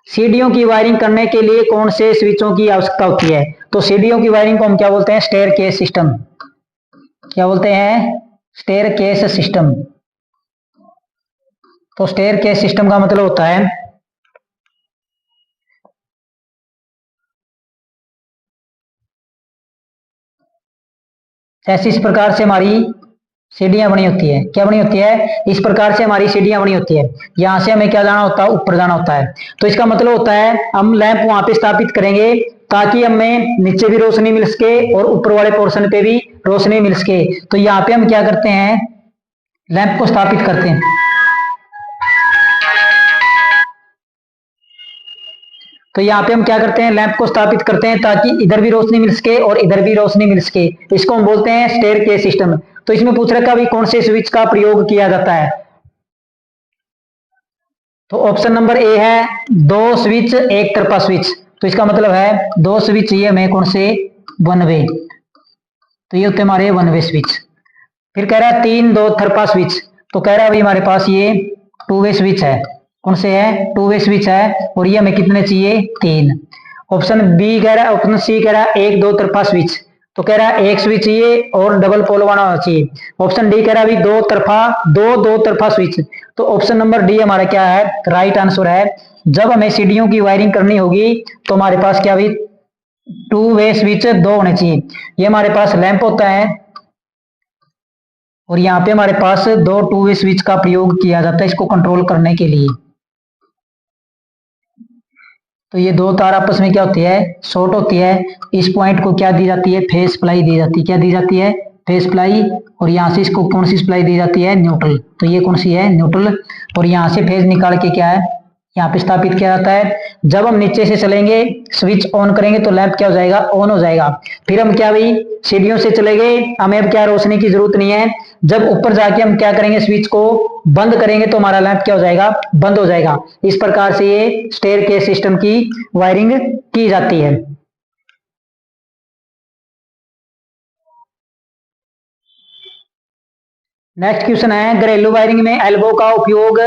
सीढ़ियों की वायरिंग करने के लिए कौन से स्विचों की आवश्यकता होती है। तो सीढ़ियों की वायरिंग को हम क्या बोलते हैं, स्टेयर केस सिस्टम, क्या बोलते हैं, स्टेयर केस सिस्टम। तो स्टेयर केस सिस्टम का मतलब होता है, जैसे इस प्रकार से हमारी सीढ़ियां बनी होती है, क्या बनी होती है, इस प्रकार से हमारी सीढ़ियां बनी होती है। यहां से हमें क्या जाना होता है, ऊपर जाना होता है। तो इसका मतलब होता है हम लैंप वहां पे स्थापित करेंगे ताकि हमें नीचे भी रोशनी मिल सके और ऊपर वाले पोर्शन पे भी रोशनी मिल सके। तो यहाँ पे हम क्या करते हैं, लैंप को स्थापित करते हैं। तो यहाँ पे हम क्या करते हैं, लैंप को स्थापित करते हैं ताकि इधर भी रोशनी मिल सके और इधर भी रोशनी मिल सके। इसको हम बोलते हैं स्टेयर केस सिस्टम। तो इसमें पूछ रखा भी कौन से स्विच का प्रयोग किया जाता है। तो ऑप्शन नंबर ए है दो स्विच एक तरफा स्विच। तो इसका मतलब है दो स्विच चाहिए हमें, कौन से, वन वे। तो ये होते हमारे वन वे स्विच। फिर कह रहा है तीन दो तरफा स्विच। तो कह रहा है भाई हमारे पास ये टू वे स्विच है, कौन से है, टू वे स्विच है, और ये हमें कितने चाहिए, तीन। ऑप्शन बी कह रहा है, ऑप्शन सी कह रहा है एक दो तरफा स्विच। तो कह रहा है एक स्विच चाहिए और डबल पोल वाला होना चाहिए। ऑप्शन डी कह रहा है दो तरफा, दो तरफा स्विच। तो ऑप्शन नंबर डी हमारा क्या है, राइट आंसर है। जब हमें सीढ़ियों की वायरिंग करनी होगी तो हमारे पास क्या भी, टू वे स्विच दो होने चाहिए। ये हमारे पास लैंप होता है और यहाँ पे हमारे पास दो टू वे स्विच का प्रयोग किया जाता है इसको कंट्रोल करने के लिए। तो ये दो तार आपस में क्या होती है, शॉर्ट होती है। इस पॉइंट को क्या दी जाती है, फेस सप्लाई दी जाती है, क्या दी जाती है, फेस सप्लाई। और यहाँ से इसको कौन सी सप्लाई दी जाती है, न्यूट्रल। तो ये कौन सी है, न्यूट्रल। और यहाँ से फेज निकाल के क्या है, यहाँ पे स्थापित किया जाता है। जब हम नीचे से चलेंगे, स्विच ऑन करेंगे तो लैंप क्या हो जाएगा, ऑन हो जाएगा। फिर हम क्या भाई, सीढ़ियों से चले गए, हमें अब क्या रोशनी की जरूरत नहीं है। जब ऊपर जाके हम क्या करेंगे, स्विच को बंद करेंगे तो हमारा लैंप क्या हो जाएगा, बंद हो जाएगा। इस प्रकार से ये स्टेयर केस सिस्टम की वायरिंग की जाती है। नेक्स्ट क्वेश्चन है, घरेलू वायरिंग में एल्बो का उपयोग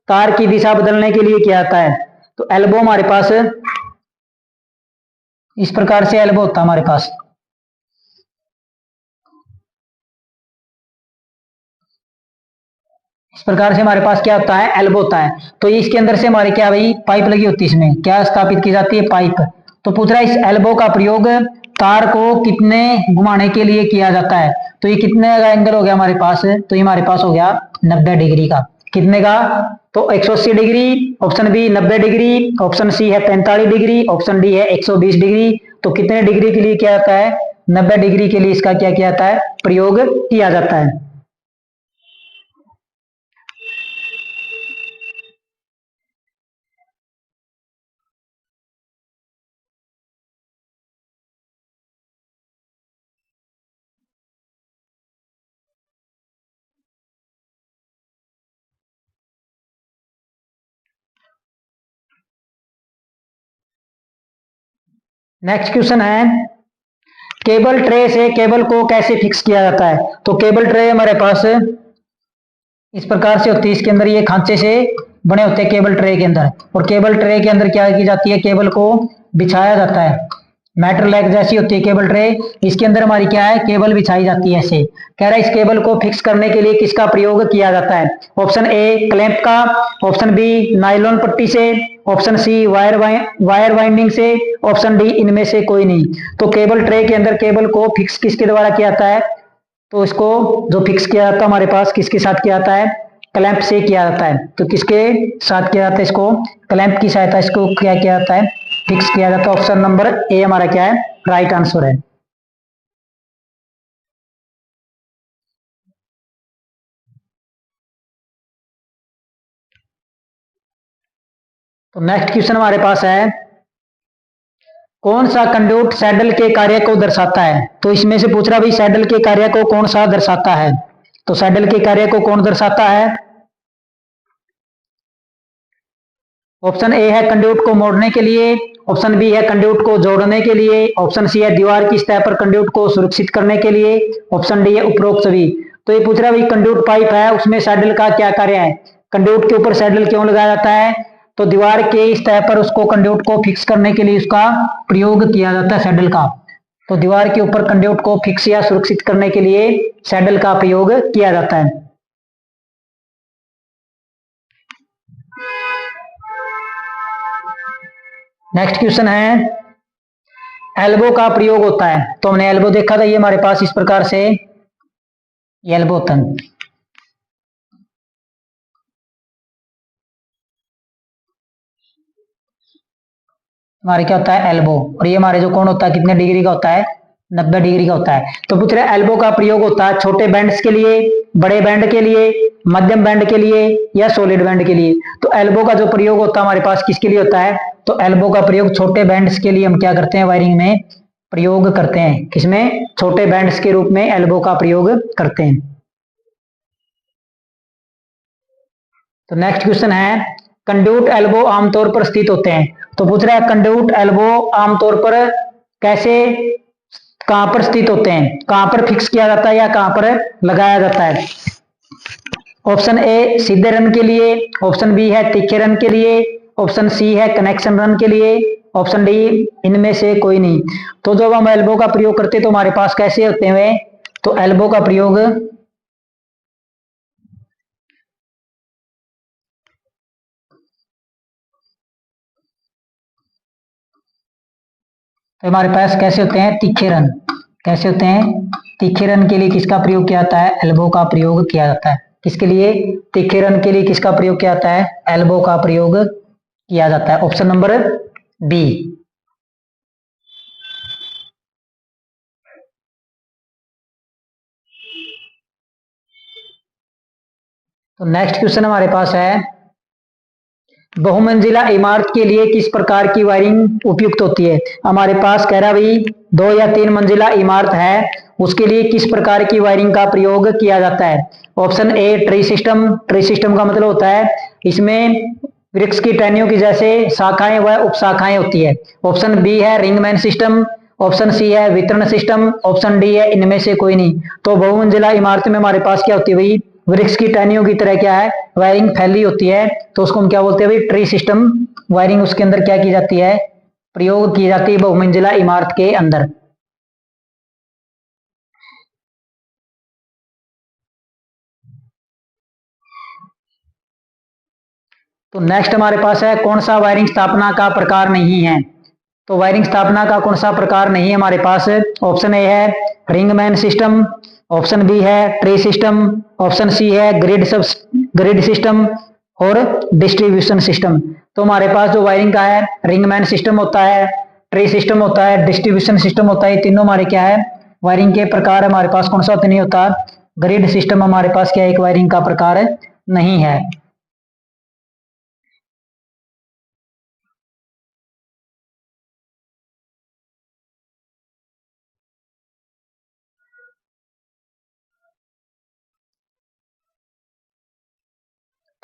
तार की दिशा बदलने के लिए किया जाता है। तो एल्बो हमारे पास इस प्रकार से एल्बो होता है हमारे पास। इस प्रकार से हमारे पास क्या होता है, एल्बो होता है। तो इसके अंदर से हमारी क्या भाई, पाइप लगी होती है, इसमें क्या स्थापित की जाती है, पाइप। तो पूछ रहा है इस एल्बो का प्रयोग तार को कितने घुमाने के लिए किया जाता है। तो ये कितने का एंगल हो गया हमारे पास, तो ये हमारे पास हो गया 90 डिग्री का। कितने का, तो 180 degree, option B 90 degree, option C है 45 डिग्री, ऑप्शन डी है 120 डिग्री। तो कितने डिग्री के लिए किया जाता है, 90 डिग्री के लिए इसका क्या किया जाता है, प्रयोग किया जाता है। नेक्स्ट क्वेश्चन है, केबल ट्रे से केबल को कैसे फिक्स किया जाता है। तो केबल ट्रे हमारे पास इस प्रकार से होती है, इसके अंदर ये खांचे से बने होते हैं केबल ट्रे के अंदर, और केबल ट्रे के अंदर क्या की जाती है, केबल को बिछाया जाता है। मैटर लैग जैसी होती है केबल ट्रे, इसके अंदर हमारी क्या है, केबल बिछाई जाती है ऐसे। कह रहा है इस केबल को फिक्स करने के लिए किसका प्रयोग किया जाता है। ऑप्शन ए क्लैंप का, ऑप्शन बी नाइलॉन पट्टी से, ऑप्शन सी वायर वाइंडिंग से, ऑप्शन डी इनमें से कोई नहीं। तो केबल ट्रे के अंदर केबल को फिक्स किसके द्वारा किया जाता है, तो इसको जो फिक्स किया जाता है हमारे पास किसके साथ किया जाता है, क्लैंप से किया जाता है। तो किसके साथ किया जाता है, इसको क्लैंप की सहायता इसको क्या किया जाता है, फिक्स किया जाता है। ऑप्शन नंबर ए हमारा क्या है, राइट आंसर है। तो नेक्स्ट क्वेश्चन हमारे पास है, कौन सा कंडक्ट सैडल के कार्य को दर्शाता है। तो इसमें से पूछ रहा भाई सैडल के कार्य को कौन सा दर्शाता है। तो सैडल के कार्य को कौन दर्शाता है, ऑप्शन ए है कंड्यूट को मोड़ने के लिए, ऑप्शन बी है कंड्यूट को जोड़ने के लिए, ऑप्शन सी है दीवार की सतह पर कंड्यूट को सुरक्षित करने के लिए, ऑप्शन डी है उपरोक्त सभी। तो ये पूछ रहा है भाई कंड्यूट पाइप है उसमें सैडल का क्या कार्य है, कंड्यूट के ऊपर सैडल क्यों लगाया जाता है। तो दीवार के सतह पर उसको कंड्यूट को फिक्स करने के लिए उसका प्रयोग किया जाता है सैडल का। तो दीवार के ऊपर कंड्यूट को फिक्स या सुरक्षित करने के लिए सैडल का प्रयोग किया जाता है। नेक्स्ट क्वेश्चन है, एल्बो का प्रयोग होता है। तो हमने एल्बो देखा था, ये हमारे पास इस प्रकार से एल्बो होता है। हमारे क्या होता है, एल्बो, और ये हमारे जो कोण होता है कितने डिग्री का होता है, 90 डिग्री का होता है। तो पूछ रहे एल्बो का प्रयोग होता है छोटे बैंड्स के लिए, बड़े बैंड के लिए, मध्यम बैंड के लिए या सॉलिड बैंड के लिए। तो एल्बो का जो प्रयोग होता है हमारे पास किसके लिए होता है, तो एल्बो का प्रयोग छोटे बैंड्स के लिए हम क्या करते हैं, वायरिंग में प्रयोग करते हैं। किसमें, छोटे बैंड्स के रूप में एल्बो का प्रयोग करते हैं। तो नेक्स्ट क्वेश्चन है, कंड्यूट एल्बो आमतौर पर स्थित होते हैं। तो पूछ रहा है कंड्यूट एल्बो आमतौर पर कैसे, कहां पर स्थित होते हैं, कहां पर फिक्स किया जाता है या कहां पर लगाया जाता है। ऑप्शन ए सीधे रन के लिए, ऑप्शन बी है तीखे रन के लिए, ऑप्शन सी है कनेक्शन रन के लिए, ऑप्शन डी इनमें से कोई नहीं। तो जब हम एल्बो का प्रयोग करते हैं तो हमारे पास कैसे होते हुए, तो एल्बो का प्रयोग तो हमारे पास कैसे होते हैं, तीखे रन। कैसे होते हैं, तीखे रन के लिए किसका प्रयोग किया जाता है, एल्बो का प्रयोग किया जाता है। किसके लिए, तीखे रन के लिए किसका प्रयोग किया जाता है, एल्बो का प्रयोग किया जाता है। Option number B. तो नेक्स्ट क्वेश्चन हमारे पास है, बहुमंजिला इमारत के लिए किस प्रकार की वायरिंग उपयुक्त होती है। हमारे पास कह रहा भाई 2 या 3 मंजिला इमारत है, उसके लिए किस प्रकार की वायरिंग का प्रयोग किया जाता है। Option a tree system, tree system का मतलब होता है इसमें वृक्ष की टहनियों की जैसे शाखाएं व उपशाखाएं होती है। ऑप्शन बी है रिंगमैन सिस्टम, ऑप्शन सी है वितरण सिस्टम, ऑप्शन डी है इनमें से कोई नहीं। तो बहुमंजिला इमारत में हमारे पास क्या होती है भाई, वृक्ष की टहनियों की तरह क्या है, वायरिंग फैली होती है। तो उसको हम क्या बोलते हैं भाई, ट्री सिस्टम वायरिंग उसके अंदर क्या की जाती है, प्रयोग की जाती है बहुमंजिला इमारत के अंदर। तो नेक्स्ट हमारे पास है कौन सा वायरिंग स्थापना का प्रकार नहीं है। तो वायरिंग स्थापना का कौन सा प्रकार नहीं है हमारे पास। ऑप्शन ए है ring main system, option B है ट्री सिस्टम, ऑप्शन सी है ग्रिड सिस्टम और डिस्ट्रीब्यूशन सिस्टम। तो हमारे पास जो वायरिंग का है रिंग मैन सिस्टम होता है, ट्री सिस्टम होता है, डिस्ट्रीब्यूशन सिस्टम होता है, तीनों हमारे क्या है वायरिंग के प्रकार। हमारे पास कौन सा होता नहीं होता, ग्रिड सिस्टम हमारे पास क्या एक वायरिंग का प्रकार नहीं है।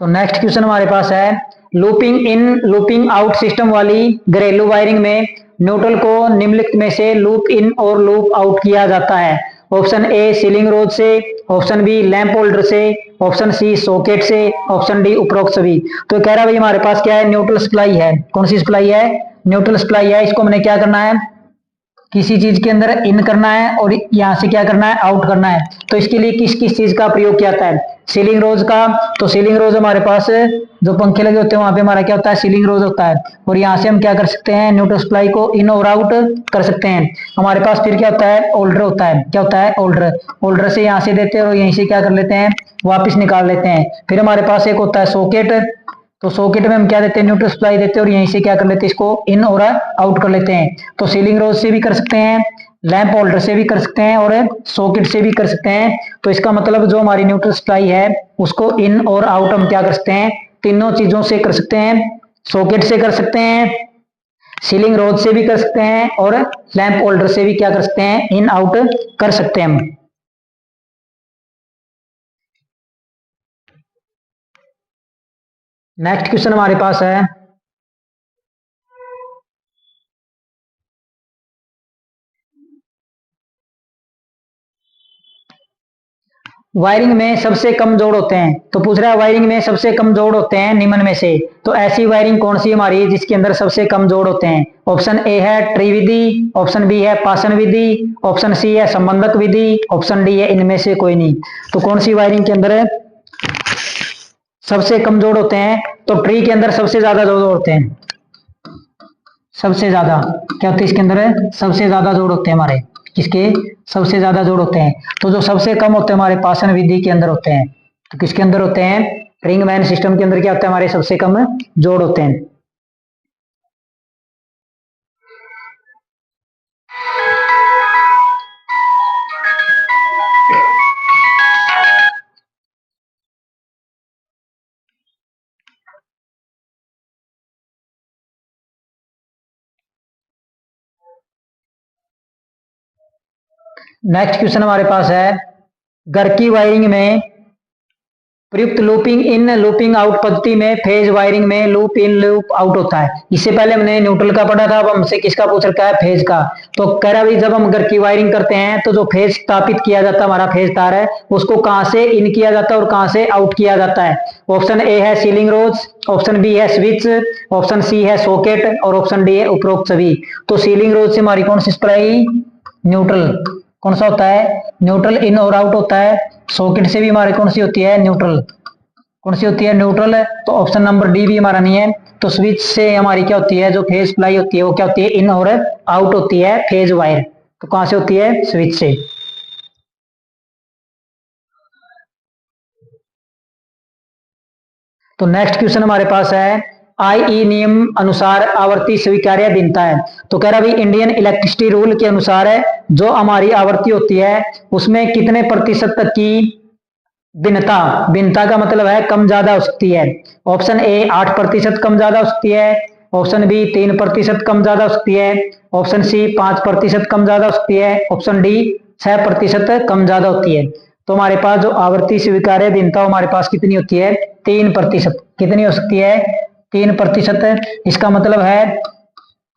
तो नेक्स्ट क्वेश्चन हमारे पास है लूपिंग इन लूपिंग आउट सिस्टम वाली घरेलू वायरिंग में न्यूट्रल को निम्नलिखित में से लूप इन और लूप आउट किया जाता है। ऑप्शन ए सीलिंग रोड से, ऑप्शन बी लैंप होल्डर से, ऑप्शन सी सॉकेट से, ऑप्शन डी उपरोक्त सभी। तो कह रहा है भाई हमारे पास क्या है न्यूट्रल सप्लाई है। कौन सी सप्लाई है, न्यूट्रल सप्लाई है। इसको हमने क्या करना है किसी चीज के अंदर इन करना है और यहां से क्या करना है आउट करना है। तो इसके लिए किस किस चीज का प्रयोग किया जाता है, सीलिंग रोज का। तो सीलिंग रोज हमारे पास जो पंखे लगे होते हैं वहां पे हमारा क्या होता है सीलिंग रोज होता है। और यहाँ से हम क्या कर सकते हैं न्यूट्रल सप्लाई को इन और आउट कर सकते हैं। हमारे पास फिर क्या होता है होल्डर होता है। क्या होता है होल्डर, होल्डर से यहाँ से देते हैं और यहीं से क्या कर लेते हैं वापिस निकाल लेते हैं। फिर हमारे पास एक होता है सॉकेट। तो सॉकेट में हम क्या देते हैं न्यूट्रल सप्लाई देते हैं और यहीं से क्या कर लेते हैं इसको इन और आउट कर लेते हैं। तो सीलिंग रोज से भी कर सकते हैं, लैंप होल्डर से भी कर सकते हैं और सॉकेट से भी कर सकते हैं। तो इसका मतलब जो हमारी न्यूट्रल सप्लाई है उसको इन और आउट हम क्या कर सकते हैं तीनों चीजों से कर सकते हैं। सॉकेट से कर सकते हैं, सीलिंग रोज से भी कर सकते हैं और लैंप होल्डर से भी क्या कर सकते हैं इन आउट कर सकते हैं हम। नेक्स्ट क्वेश्चन हमारे पास है वायरिंग में सबसे कम जोड़ होते हैं। तो पूछ रहा है वायरिंग में सबसे कम जोड़ होते हैं निम्न में से तो ऐसी वायरिंग कौन सी हमारी जिसके अंदर सबसे कम जोड़ होते हैं। ऑप्शन ए है ट्री विधि, ऑप्शन बी है पासन विधि, ऑप्शन सी है संबंधक विधि, ऑप्शन डी है इनमें से कोई नहीं। तो कौन सी वायरिंग के अंदर सबसे कम जोड़ होते हैं। तो ट्री के अंदर सबसे ज्यादा जोड़ होते हैं। सबसे ज्यादा क्या होते हैं इसके अंदर सबसे ज्यादा जोड़ होते हैं हमारे किसके सबसे ज्यादा जोड़ होते हैं। तो जो सबसे कम होते हैं हमारे पासन विधि के अंदर होते हैं। तो किसके अंदर होते हैं रिंग मैन सिस्टम के अंदर क्या होता है हमारे सबसे कम जोड़ होते हैं। नेक्स्ट क्वेश्चन हमारे पास है घर की वायरिंग में प्रयुक्त लूपिंग इन लूपिंग आउट पद्धति में फेज वायरिंग में लूप इन लूप आउट होता है। इससे पहले हमने न्यूट्रल का पढ़ा था, अब हमसे किसका पूछ रखा है फेज का। तो कह रहा भाई जब हम घर की वायरिंग करते हैं तो जो फेज स्थापित किया जाता है हमारा फेज तार है उसको कहां से इन किया जाता है और कहां से आउट किया जाता है। ऑप्शन ए है सीलिंग रोज, ऑप्शन बी है स्विच, ऑप्शन सी है सॉकेट और ऑप्शन डी है उपरोक्त सभी। तो सीलिंग रोज से हमारी कौन सी सप्लाई न्यूट्रल कौन सा होता है न्यूट्रल इन और आउट होता है। सॉकेट से भी हमारी कौन सी होती है न्यूट्रल कौन सी होती है न्यूट्रल। तो ऑप्शन नंबर डी भी हमारा नहीं है। तो स्विच से हमारी क्या होती है जो फेज सप्लाई होती है वो क्या होती है इन और आउट होती है फेज वायर। तो कहां से होती है स्विच से। तो नेक्स्ट क्वेश्चन हमारे पास है आईई नियम अनुसार आवर्ती स्वीकार्य भिन्नता है। तो कह रहा भाई इंडियन इलेक्ट्रिसिटी रूल के अनुसार है जो हमारी आवर्ती होती है उसमें कितने प्रतिशत तक की भिन्नता, भिन्नता का मतलब है कम ज्यादा हो सकती है। ऑप्शन ए 8% कम ज्यादा हो सकती है, ऑप्शन बी 3% कम ज्यादा हो सकती है, ऑप्शन सी 5% कम ज्यादा हो सकती है, ऑप्शन डी 6% कम ज्यादा होती है। तो हमारे पास जो आवर्ती स्वीकार्य भिन्नता हमारे पास कितनी होती है 3%। कितनी हो सकती है 3%। इसका मतलब है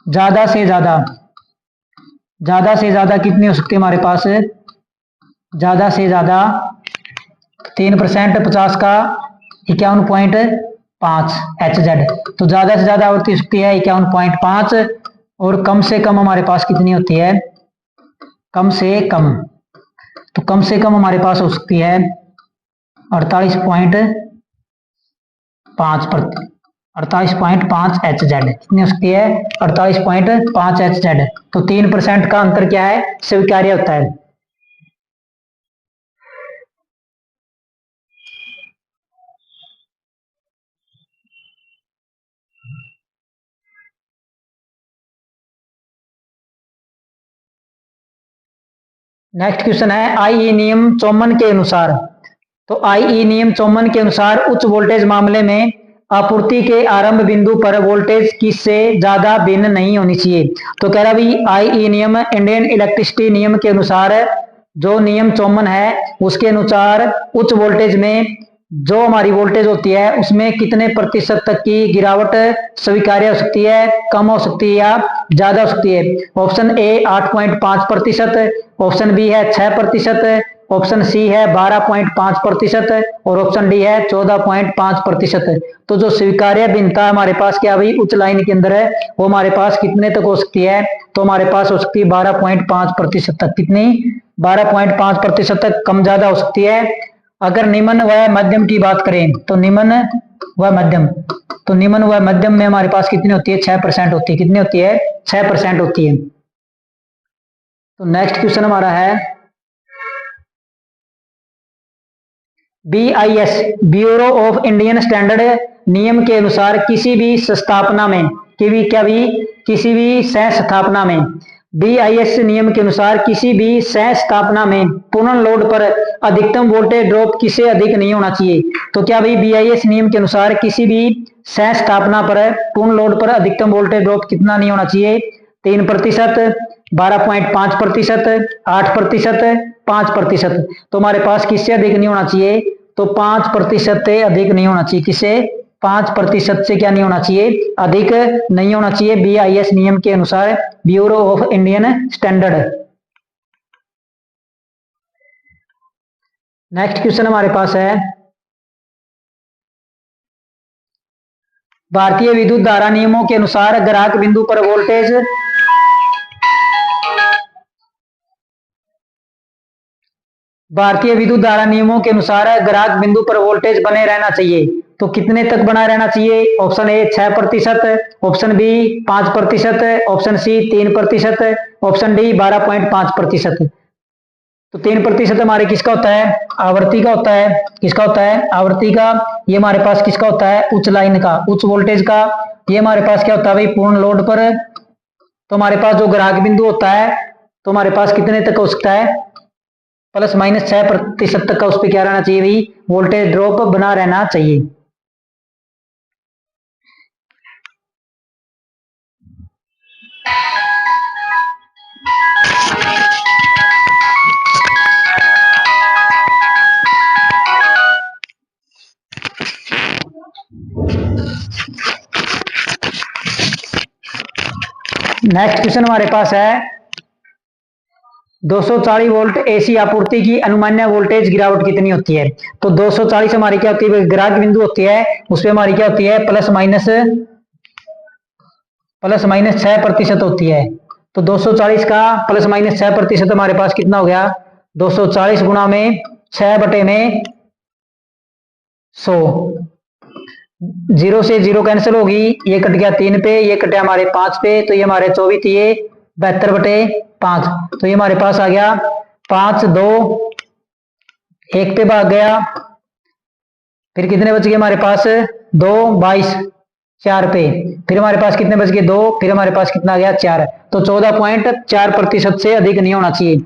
ज्यादा से ज्यादा, ज्यादा से ज्यादा कितनी हो सकती है हमारे पास ज्यादा से ज्यादा 3%, 50 का 51.5 HZ। तो ज्यादा से ज्यादा आवर्ती हो सकती है 51.5 और कम से कम हमारे पास कितनी होती है कम से कम। तो कम से कम हमारे पास हो सकती है 48.5 48.5 HZ कितनी हो सकती है? 48.5 HZ। तो 3% का अंतर क्या है? स्वीकार्य होता है। नेक्स्ट क्वेश्चन है आईई नियम 54 के अनुसार। तो आईई नियम 54 के अनुसार उच्च वोल्टेज मामले में आपूर्ति के आरंभ बिंदु पर वोल्टेज किससे ज्यादा भिन्न नहीं होनी चाहिए। तो कह रहा भी आईई नियम इंडियन इलेक्ट्रिसिटी नियम के अनुसार जो नियम 54 है उसके अनुसार उच्च वोल्टेज में जो हमारी वोल्टेज होती है उसमें कितने प्रतिशत तक की गिरावट स्वीकार्य हो सकती है, कम हो सकती है या ज्यादा हो सकती है। ऑप्शन ए 8.5%, ऑप्शन बी है 6%, ऑप्शन सी है 12.5% और ऑप्शन डी है 14.5%। तो जो स्वीकार्य भिन्नता हमारे पास क्या भाई उच्च लाइन के अंदर है वो हमारे पास कितने तक हो सकती है? तो हमारे पास हो सकती है 12.5% तक। कितनी? 12.5% तक कम ज्यादा हो सकती है। अगर निम्न व मध्यम की बात करें तो निम्न व मध्यम, तो निम्न व मध्यम में हमारे पास कितनी होती है? 6% होती है। कितनी होती है? 6% होती है। तो नेक्स्ट क्वेश्चन हमारा है BIS bureau of Indian standard नियम के अनुसार किसी भी स्थापना में किसी भी सह स्थापना में BIS नियम के अनुसार किसी भी सह स्थापना में पूर्ण लोड पर अधिकतम वोल्टेज ड्रॉप किससे अधिक नहीं होना चाहिए। तो क्या भाई BIS नियम के अनुसार किसी भी सह स्थापना पर पूर्ण लोड पर अधिकतम वोल्टेज ड्रॉप कितना नहीं होना चाहिए? 3%, 12.5%, 8%, 5%। तो हमारे पास किससे अधिक नहीं होना चाहिए? तो 5% से अधिक नहीं होना चाहिए। किससे? 5% से क्या नहीं होना चाहिए? अधिक नहीं होना चाहिए BIS नियम के अनुसार, bureau of Indian standard. Next question हमारे पास है भारतीय विद्युत धारा नियमों के अनुसार ग्राहक बिंदु पर वोल्टेज भारतीय विद्युत धारा नियमों के अनुसार ग्राहक बिंदु पर वोल्टेज बने रहना चाहिए। तो कितने तक बना रहना चाहिए? Option A 6%, option B 5%, option C 3%, option D 12.5%। तो 3% हमारे किसका होता है? आवृत्ति का होता है। किसका होता है? आवृत्ति का। ये हमारे पास किसका होता है? उच्च लाइन का, उच्च वोल्टेज का। ये हमारे पास क्या होता है भाई? पूर्ण लोड पर। तो हमारे पास जो ग्राहक बिंदु होता है तो हमारे पास कितने तक हो सकता है? ±6% तक का उस पर क्या रहना चाहिए भाई? वोल्टेज ड्रॉप बना रहना चाहिए। नेक्स्ट क्वेश्चन हमारे पास है 240 वोल्ट एसी आपूर्ति की अनुमान्य वोल्टेज गिरावट कितनी होती है। तो 240 हमारी क्या होती है? ग्राहक बिंदु होती है, उसमें हमारी क्या होती है? प्लस माइनस 6% होती है। तो 240 का प्लस माइनस 6% हमारे पास कितना हो गया? 240 गुणा में 6 बटे में 100। 0 से 0 कैंसिल होगी, ये कट गया 3 पे, ये कटे हमारे 5 पे, तो ये हमारे 24 थी, ये 72/5। तो ये हमारे पास आ गया 5, 2, 1 पे भाग गया, फिर कितने बच गए हमारे पास? 2, 22, 4 पे, फिर हमारे पास कितने बच गए? 2, फिर हमारे पास कितना आ गया? 4। तो 14.4% से अधिक नहीं होना चाहिए।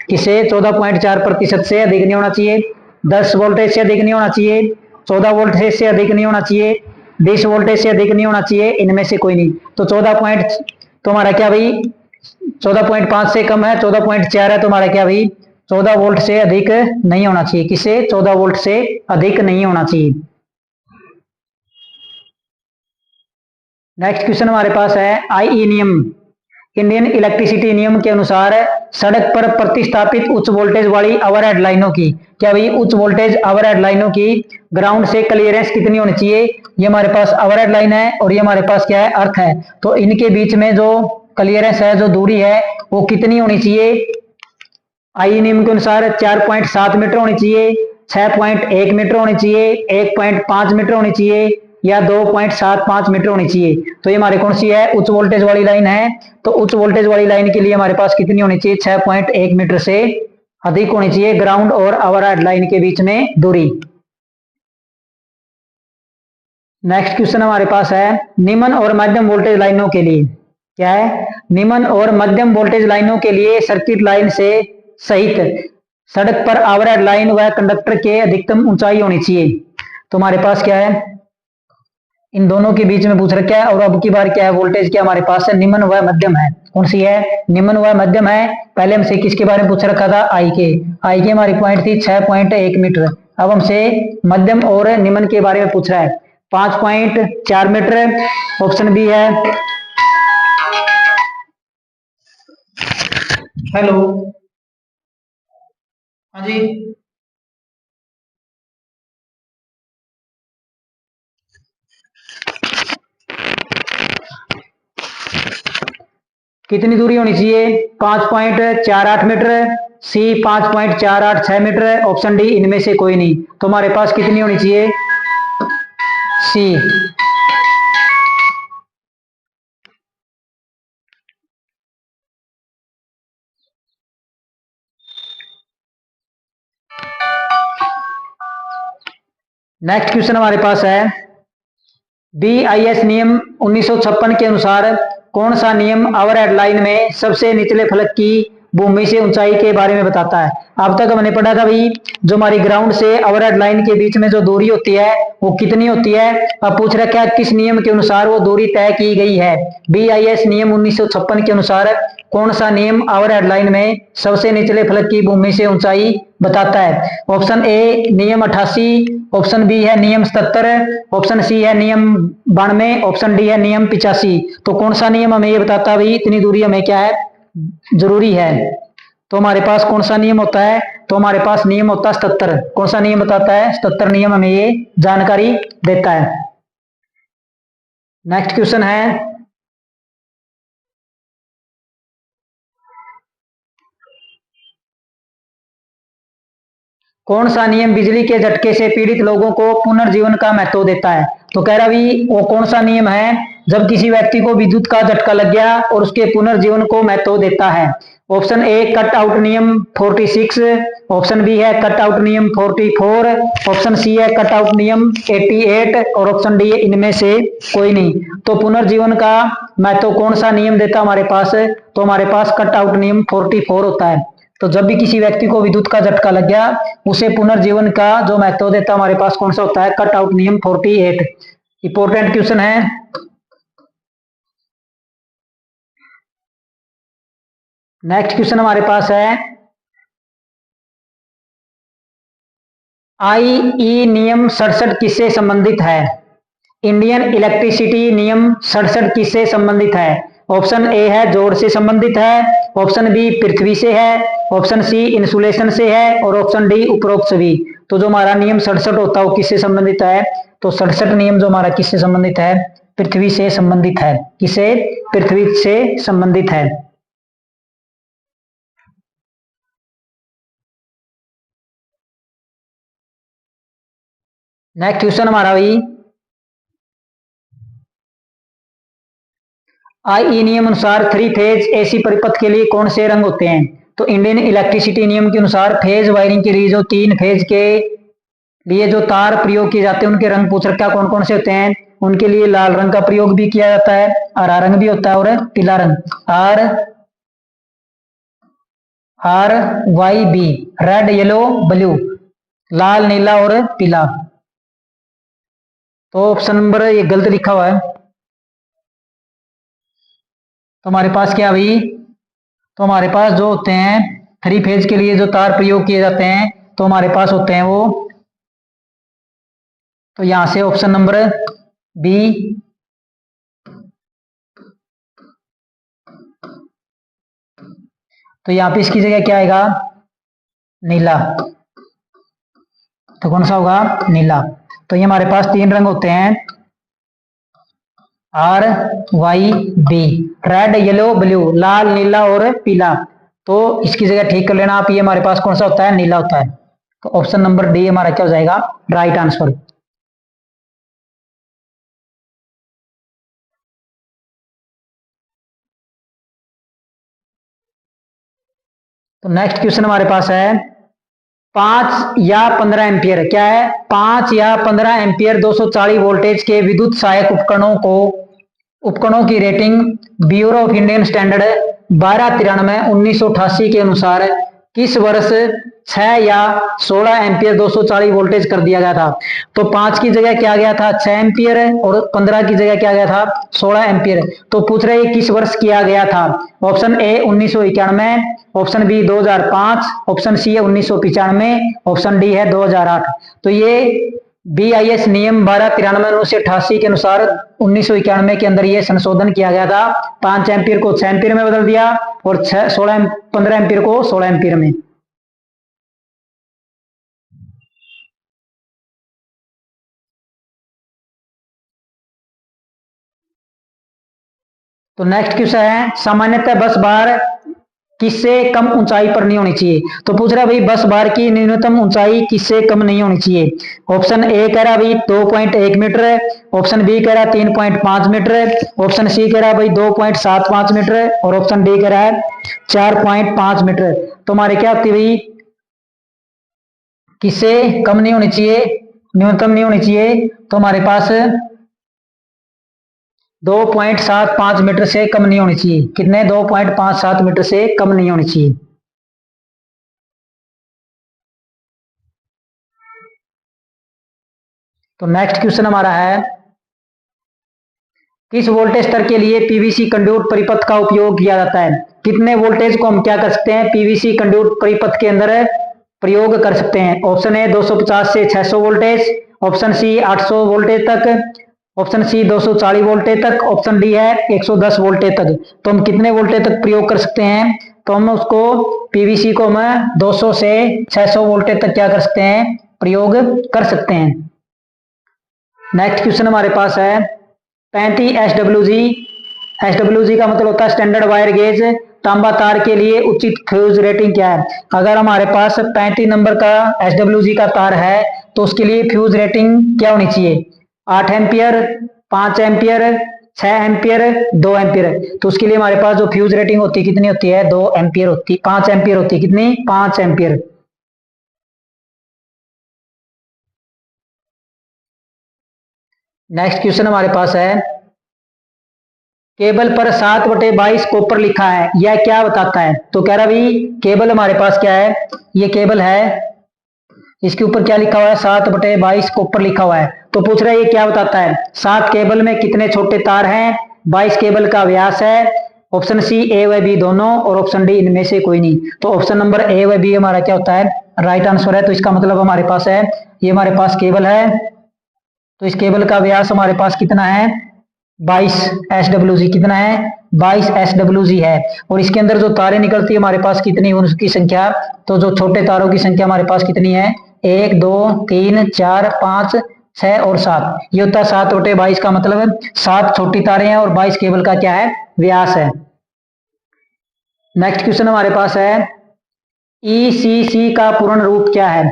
किसे? 14.4% से अधिक नहीं होना चाहिए। 10 वोल्टेज से अधिक नहीं होना चाहिए, 14 वोल्टेज से अधिक नहीं होना चाहिए, 20 वोल्टेज से अधिक नहीं होना चाहिए, इनमें से कोई नहीं। तो 14 पॉइंट, तो हमारा क्या भाई? 14.5 से कम है, 14.4 है, तो हमारा क्या भाई? 14 वोल्ट से अधिक नहीं होना चाहिए। किसे? 14 वोल्ट से अधिक नहीं होना चाहिए। नेक्स्ट क्वेश्चन हमारे पास है आईई नियम, इंडियन इलेक्ट्रिसिटी नियम के अनुसार सड़क पर प्रतिस्थापित उच्च वोल्टेज वाली ओवरहेड लाइनों की, क्या भाई उच्च वोल्टेज ओवरहेड लाइनों की ग्राउंड से क्लियरेंस कितनी होनी चाहिए? ये हमारे पास ओवरहेड लाइन है और ये हमारे पास क्या है? अर्थ है। तो इनके बीच में जो क्लियरेंस है, जो दूरी है, वो कितनी होनी चाहिए? आई नियम के अनुसार 4.7 मीटर होनी चाहिए, 6.1 मीटर होनी चाहिए, 1.5 मीटर होनी चाहिए, या 2.75 मीटर होनी चाहिए। तो ये हमारे कौन सी है, उच्च वोल्टेज वाली लाइन है। तो उच्च वोल्टेज वाली लाइन के लिए हमारे पास कितनी होनी चाहिए, 6.1 मीटर से अधिक होनी चाहिए ग्राउंड और ओवरहेड लाइन के बीच में दूरी। नेक्स्ट क्वेश्चन हमारे पास है, निम्न और मध्यम वोल्टेज लाइनों के लिए क्या है, निम्न और मध्यम वोल्टेज लाइनों के लिए सर्किट लाइन से सहित सड़क पर ओवरहेड लाइन व कंडक्टर के अधिकतम ऊंचाई होनी चाहिए। तो हमारे पास क्या है, इन दोनों के बीच में पूछ रखा है। और अब की बार क्या है, वोल्टेज क्या हमारे पास है, निम्न व मध्यम है। कौन सी है, निम्न व मध्यम है। पहले हमसे किसके बारे में पूछ रखा था, आई के हमारी पॉइंट थी 6.1 मीटर। अब हमसे मध्यम और निम्न के बारे में पूछ रहा है, 5.4 मीटर। ऑप्शन बी है, हेलो, हाँ जी, कितनी दूरी होनी चाहिए, 5.48 मीटर, सी 5.486 मीटर, ऑप्शन डी इनमें से कोई नहीं। तो हमारे पास कितनी होनी चाहिए, सी। नेक्स्ट क्वेश्चन हमारे पास है, BIS नियम 1956 के अनुसार कौन सा नियम ओवरहेड लाइन में सबसे निचले फलक की भूमि से ऊंचाई के बारे में बताता है। अब तक हमने पढ़ा था भाई, जो हमारी ग्राउंड से ओवरहेड लाइन के बीच में जो दूरी होती है वो कितनी होती है। अब पूछ रखा है किस नियम के अनुसार वो दूरी तय की गई है। BIS नियम 1956 के अनुसार कौन सा नियम ओवरहेड लाइन में सबसे निचले फलक की भूमि से ऊंचाई बताता है। ऑप्शन ए नियम 88, ऑप्शन बी है नियम 77, ऑप्शन सी है नियम 92, ऑप्शन डी है नियम 85। तो कौन सा नियम हमें ये बताता है भाई इतनी दूरी हमें क्या है, जरूरी है। तो हमारे पास कौन सा नियम होता है, तो हमारे पास नियम होता है 77। कौन सा नियम बताता है, 77 नियम हमें ये जानकारी देता है। नेक्स्ट क्वेश्चन है, कौन सा नियम बिजली के झटके से पीड़ित लोगों को पुनर्जीवन का महत्व देता है। तो कह रहा भी वो कौन सा नियम है, जब किसी व्यक्ति को विद्युत का झटका लग गया और उसके पुनर्जीवन को महत्व देता है। ऑप्शन ए कट आउट नियम 46, ऑप्शन बी है कट आउट नियम 44, ऑप्शन सी है कट आउट नियम 88 और ऑप्शन डी इनमें से कोई नहीं। तो पुनर्जीवन का महत्व कौन सा नियम देता हमारे पास, तो हमारे पास कट आउट नियम 44 होता है। तो जब भी किसी व्यक्ति को विद्युत का झटका लग गया उसे पुनर्जीवन का जो महत्व देता हमारे पास कौन सा होता है, कट आउट नियम 48। इंपॉर्टेंट क्वेश्चन है। नेक्स्ट क्वेश्चन हमारे पास है, IE नियम 67 किससे संबंधित है। इंडियन इलेक्ट्रिसिटी नियम 67 किससे संबंधित है। ऑप्शन ए है जोड़ से संबंधित है, ऑप्शन बी पृथ्वी से है, ऑप्शन सी इंसुलेशन से है और ऑप्शन डी उपरोक्त सभी। तो जो हमारा नियम 67 होता है वो किससे संबंधित है, तो 67 नियम जो हमारा किससे संबंधित है, पृथ्वी से संबंधित है। किसे, पृथ्वी से संबंधित है। नेक्स्ट क्वेश्चन हमारा भाई, IE नियम अनुसार 3 फेज एसी परिपथ के लिए कौन से रंग होते हैं। तो इंडियन इलेक्ट्रिसिटी नियम के अनुसार फेज वायरिंग के लिए जो 3 फेज के लिए जो तार प्रयोग किए जाते हैं उनके रंग पूछ रखा कौन कौन से होते हैं। उनके लिए लाल रंग का प्रयोग भी किया जाता है, हरा रंग भी होता है और पीला रंग, RYB, रेड येलो ब्लू, लाल नीला और पीला। तो ऑप्शन नंबर ये गलत लिखा हुआ है। तो हमारे पास क्या भाई, तो हमारे पास जो होते हैं 3 फेज के लिए जो तार प्रयोग किए जाते हैं तो हमारे पास होते हैं वो, तो यहां से ऑप्शन नंबर बी, तो यहां पे इसकी जगह क्या आएगा, नीला। तो कौन सा होगा, नीला। तो ये हमारे पास 3 रंग होते हैं, RYB, रेड येलो ब्लू, लाल नीला और पीला। तो इसकी जगह ठीक कर लेना आप, ये हमारे पास कौन सा होता है, नीला होता है। तो ऑप्शन नंबर डी हमारा क्या हो जाएगा, राइट आंसर। तो नेक्स्ट क्वेश्चन हमारे पास है 5 या 15 एम्पियर, क्या है 5 या 15 एम्पियर 240 वोल्टेज के विद्युत सहायक उपकरणों की rating bureau of Indian standard 1293/1988 के अनुसार किस वर्ष 6 या 16 एम्पियर 240 वोल्टेज कर दिया गया था? तो 5 की जगह क्या गया था 6 एम्पियर और 15 की जगह क्या गया था 16 एम्पियर। तो पूछ रहे किस वर्ष किया गया था? Option A 1991, option B 2005, option C है 1995, ऑप्शन डी है 2008। तो ये BIS नियम 1293/1988 के अनुसार 1991 के अंदर ये संशोधन किया गया था। 5 एम्पियर को 6 एम्पियर में बदल दिया और 15 एम्पियर को 16 एम्पियर में। तो नेक्स्ट क्वेश्चन है सामान्यतः बस बार किससे कम ऊंचाई पर नहीं होनी चाहिए? तो पूछ रहा भाई बस बार की न्यूनतम ऊंचाई किससे कम नहीं होनी चाहिए? ऑप्शन ए कह रहा भाई 2.1 मीटर, ऑप्शन बी कह रहा 3.5 मीटर, ऑप्शन सी कह रहा भाई 2.75 मीटर और ऑप्शन डी कह रहा है 4.5 मीटर। तो हमारे क्या होती है भाई किससे कम नहीं होनी चाहिए, न्यूनतम नहीं होनी चाहिए? तो हमारे पास 2.75 मीटर से कम नहीं होनी चाहिए। कितने 2.57 मीटर से कम नहीं होनी चाहिए। तो नेक्स्ट क्वेश्चन हमारा है किस वोल्टेज स्तर के लिए पीवीसी कंडक्ट परिपथ का उपयोग किया जाता है? कितने वोल्टेज को हम क्या कर सकते हैं पीवीसी कंडक्ट परिपथ के अंदर प्रयोग कर सकते हैं? ऑप्शन ए 250 से 600 वोल्टेज, ऑप्शन सी 800 वोल्टेज तक, ऑप्शन सी 240 वोल्टेज तक, ऑप्शन डी है 110 वोल्टेज तक। तो हम कितने वोल्टेज तक प्रयोग कर सकते हैं? तो हम उसको पीवीसी को हम 200 से 600 वोल्टेज तक क्या कर सकते हैं प्रयोग कर सकते हैं। नेक्स्ट क्वेश्चन हमारे पास है 35 SWG का मतलब होता है स्टैंडर्ड वायर गेज तांबा तार के लिए उचित फ्यूज रेटिंग क्या है? अगर हमारे पास 35 नंबर का SWG का तार है तो उसके लिए फ्यूज रेटिंग क्या होनी चाहिए? 8 एम्पियर, 5 एम्पियर, 6 एम्पियर, 2 एम्पियर। तो उसके लिए हमारे पास जो फ्यूज रेटिंग होती है कितनी होती है 2 एम्पियर होती है, 5 एम्पियर होती है। कितनी 5 एम्पियर। नेक्स्ट क्वेश्चन हमारे पास है केबल पर 7/22 कॉपर लिखा है यह क्या बताता है? तो कह रहा भाई केबल हमारे पास क्या है ये केबल है इसके ऊपर क्या लिखा हुआ है 7/22 कॉपर लिखा हुआ है। तो पूछ रहा है ये क्या बताता है? 7 केबल में कितने छोटे तार हैं, 22 केबल का व्यास है। ऑप्शन सी ए व बी दोनों और ऑप्शन डी इनमें से कोई नहीं। तो ऑप्शन नंबर ए व बी हमारा क्या होता है राइट आंसर है। तो इसका मतलब हमारे पास है ये हमारे पास केबल है तो इस केबल का व्यास हमारे पास कितना है 22 SWG। कितना है 22 SWG है। और इसके अंदर जो तारें निकलती है हमारे पास कितनी उनकी संख्या? तो जो छोटे तारों की संख्या हमारे पास कितनी है 1 2 3 4 5 6 और 7। ये होता है 7/22 का मतलब 7 छोटी तारें हैं और 22 केबल का क्या है व्यास है। नेक्स्ट क्वेश्चन हमारे पास है ECC का पूर्ण रूप क्या है?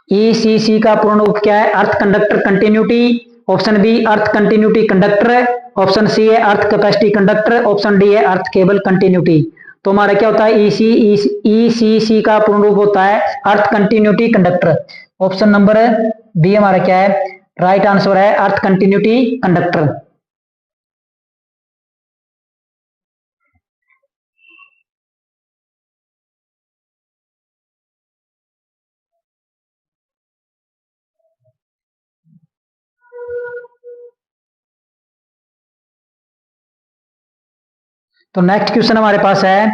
ECC का पूर्ण रूप क्या है? अर्थ कंडक्टर कंटिन्यूटी, ऑप्शन बी अर्थ कंटिन्यूटी कंडक्टर, ऑप्शन सी है अर्थ कैपेसिटी कंडक्टर, ऑप्शन डी है अर्थ केबल कंटिन्यूटी। तो हमारा क्या होता है ECC का पूर्ण रूप होता है earth continuity conductor. Option number B हमारा क्या है राइट आंसर है अर्थ कंटिन्यूटी कंडक्टर। तो नेक्स्ट क्वेश्चन हमारे पास है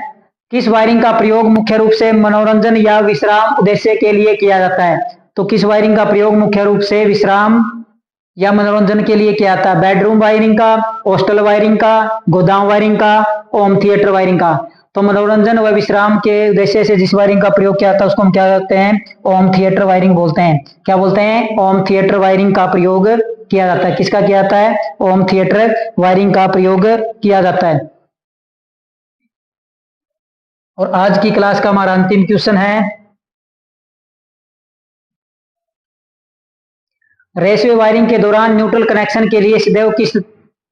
किस वायरिंग का प्रयोग मुख्य रूप से मनोरंजन या विश्राम उद्देश्य के लिए किया जाता है? तो किस वायरिंग का प्रयोग मुख्य रूप से विश्राम या मनोरंजन के लिए किया जाता है? बेडरूम वायरिंग का, हॉस्टल वायरिंग का, गोदाम वायरिंग का, होम थिएटर वायरिंग का। तो मनोरंजन व विश्राम के उद्देश्य से जिस वायरिंग का प्रयोग किया जाता है उसको हम क्या कहते हैं होम थिएटर वायरिंग बोलते हैं। क्या बोलते हैं होम थिएटर वायरिंग का प्रयोग किया जाता है। किसका किया जाता है होम थिएटर वायरिंग का प्रयोग किया जाता है। और आज की क्लास का हमारा अंतिम क्वेश्चन है रेशियो वायरिंग के दौरान न्यूट्रल कनेक्शन के लिए सदैव किस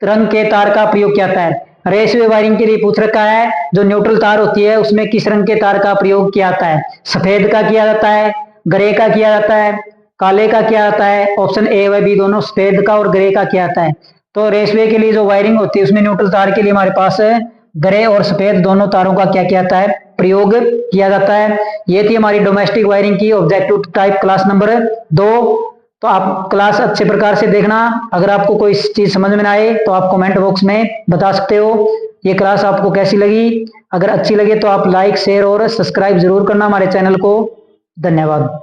रंग के तार का प्रयोग किया जाता है? रेसवे वायरिंग के लिए पूछ रखा है जो न्यूट्रल तार होती है उसमें किस रंग के तार का प्रयोग किया जाता है? सफेद का किया जाता है, ग्रे का किया जाता है, काले का किया जाता है? ऑप्शन ए व बी दोनों, सफेद का और ग्रे का किया जाता है। तो रेसवे के लिए जो वायरिंग होती है उसमें न्यूट्रल तार के लिए हमारे पास ग्रे और सफेद दोनों तारों का क्या किया जाता है? प्रयोग किया जाता है। ये थी हमारी डोमेस्टिक वायरिंग की ऑब्जेक्टिव टाइप क्लास नंबर 2। तो आप क्लास अच्छे प्रकार से देखना। अगर आपको कोई चीज समझ में ना आए तो आप कमेंट बॉक्स में बता सकते हो। ये क्लास आपको कैसी लगी? अगर अच्छी लगे तो आप लाइक, शेयर और सब्सक्राइब जरूर करना हमारे चैनल को। धन्यवाद।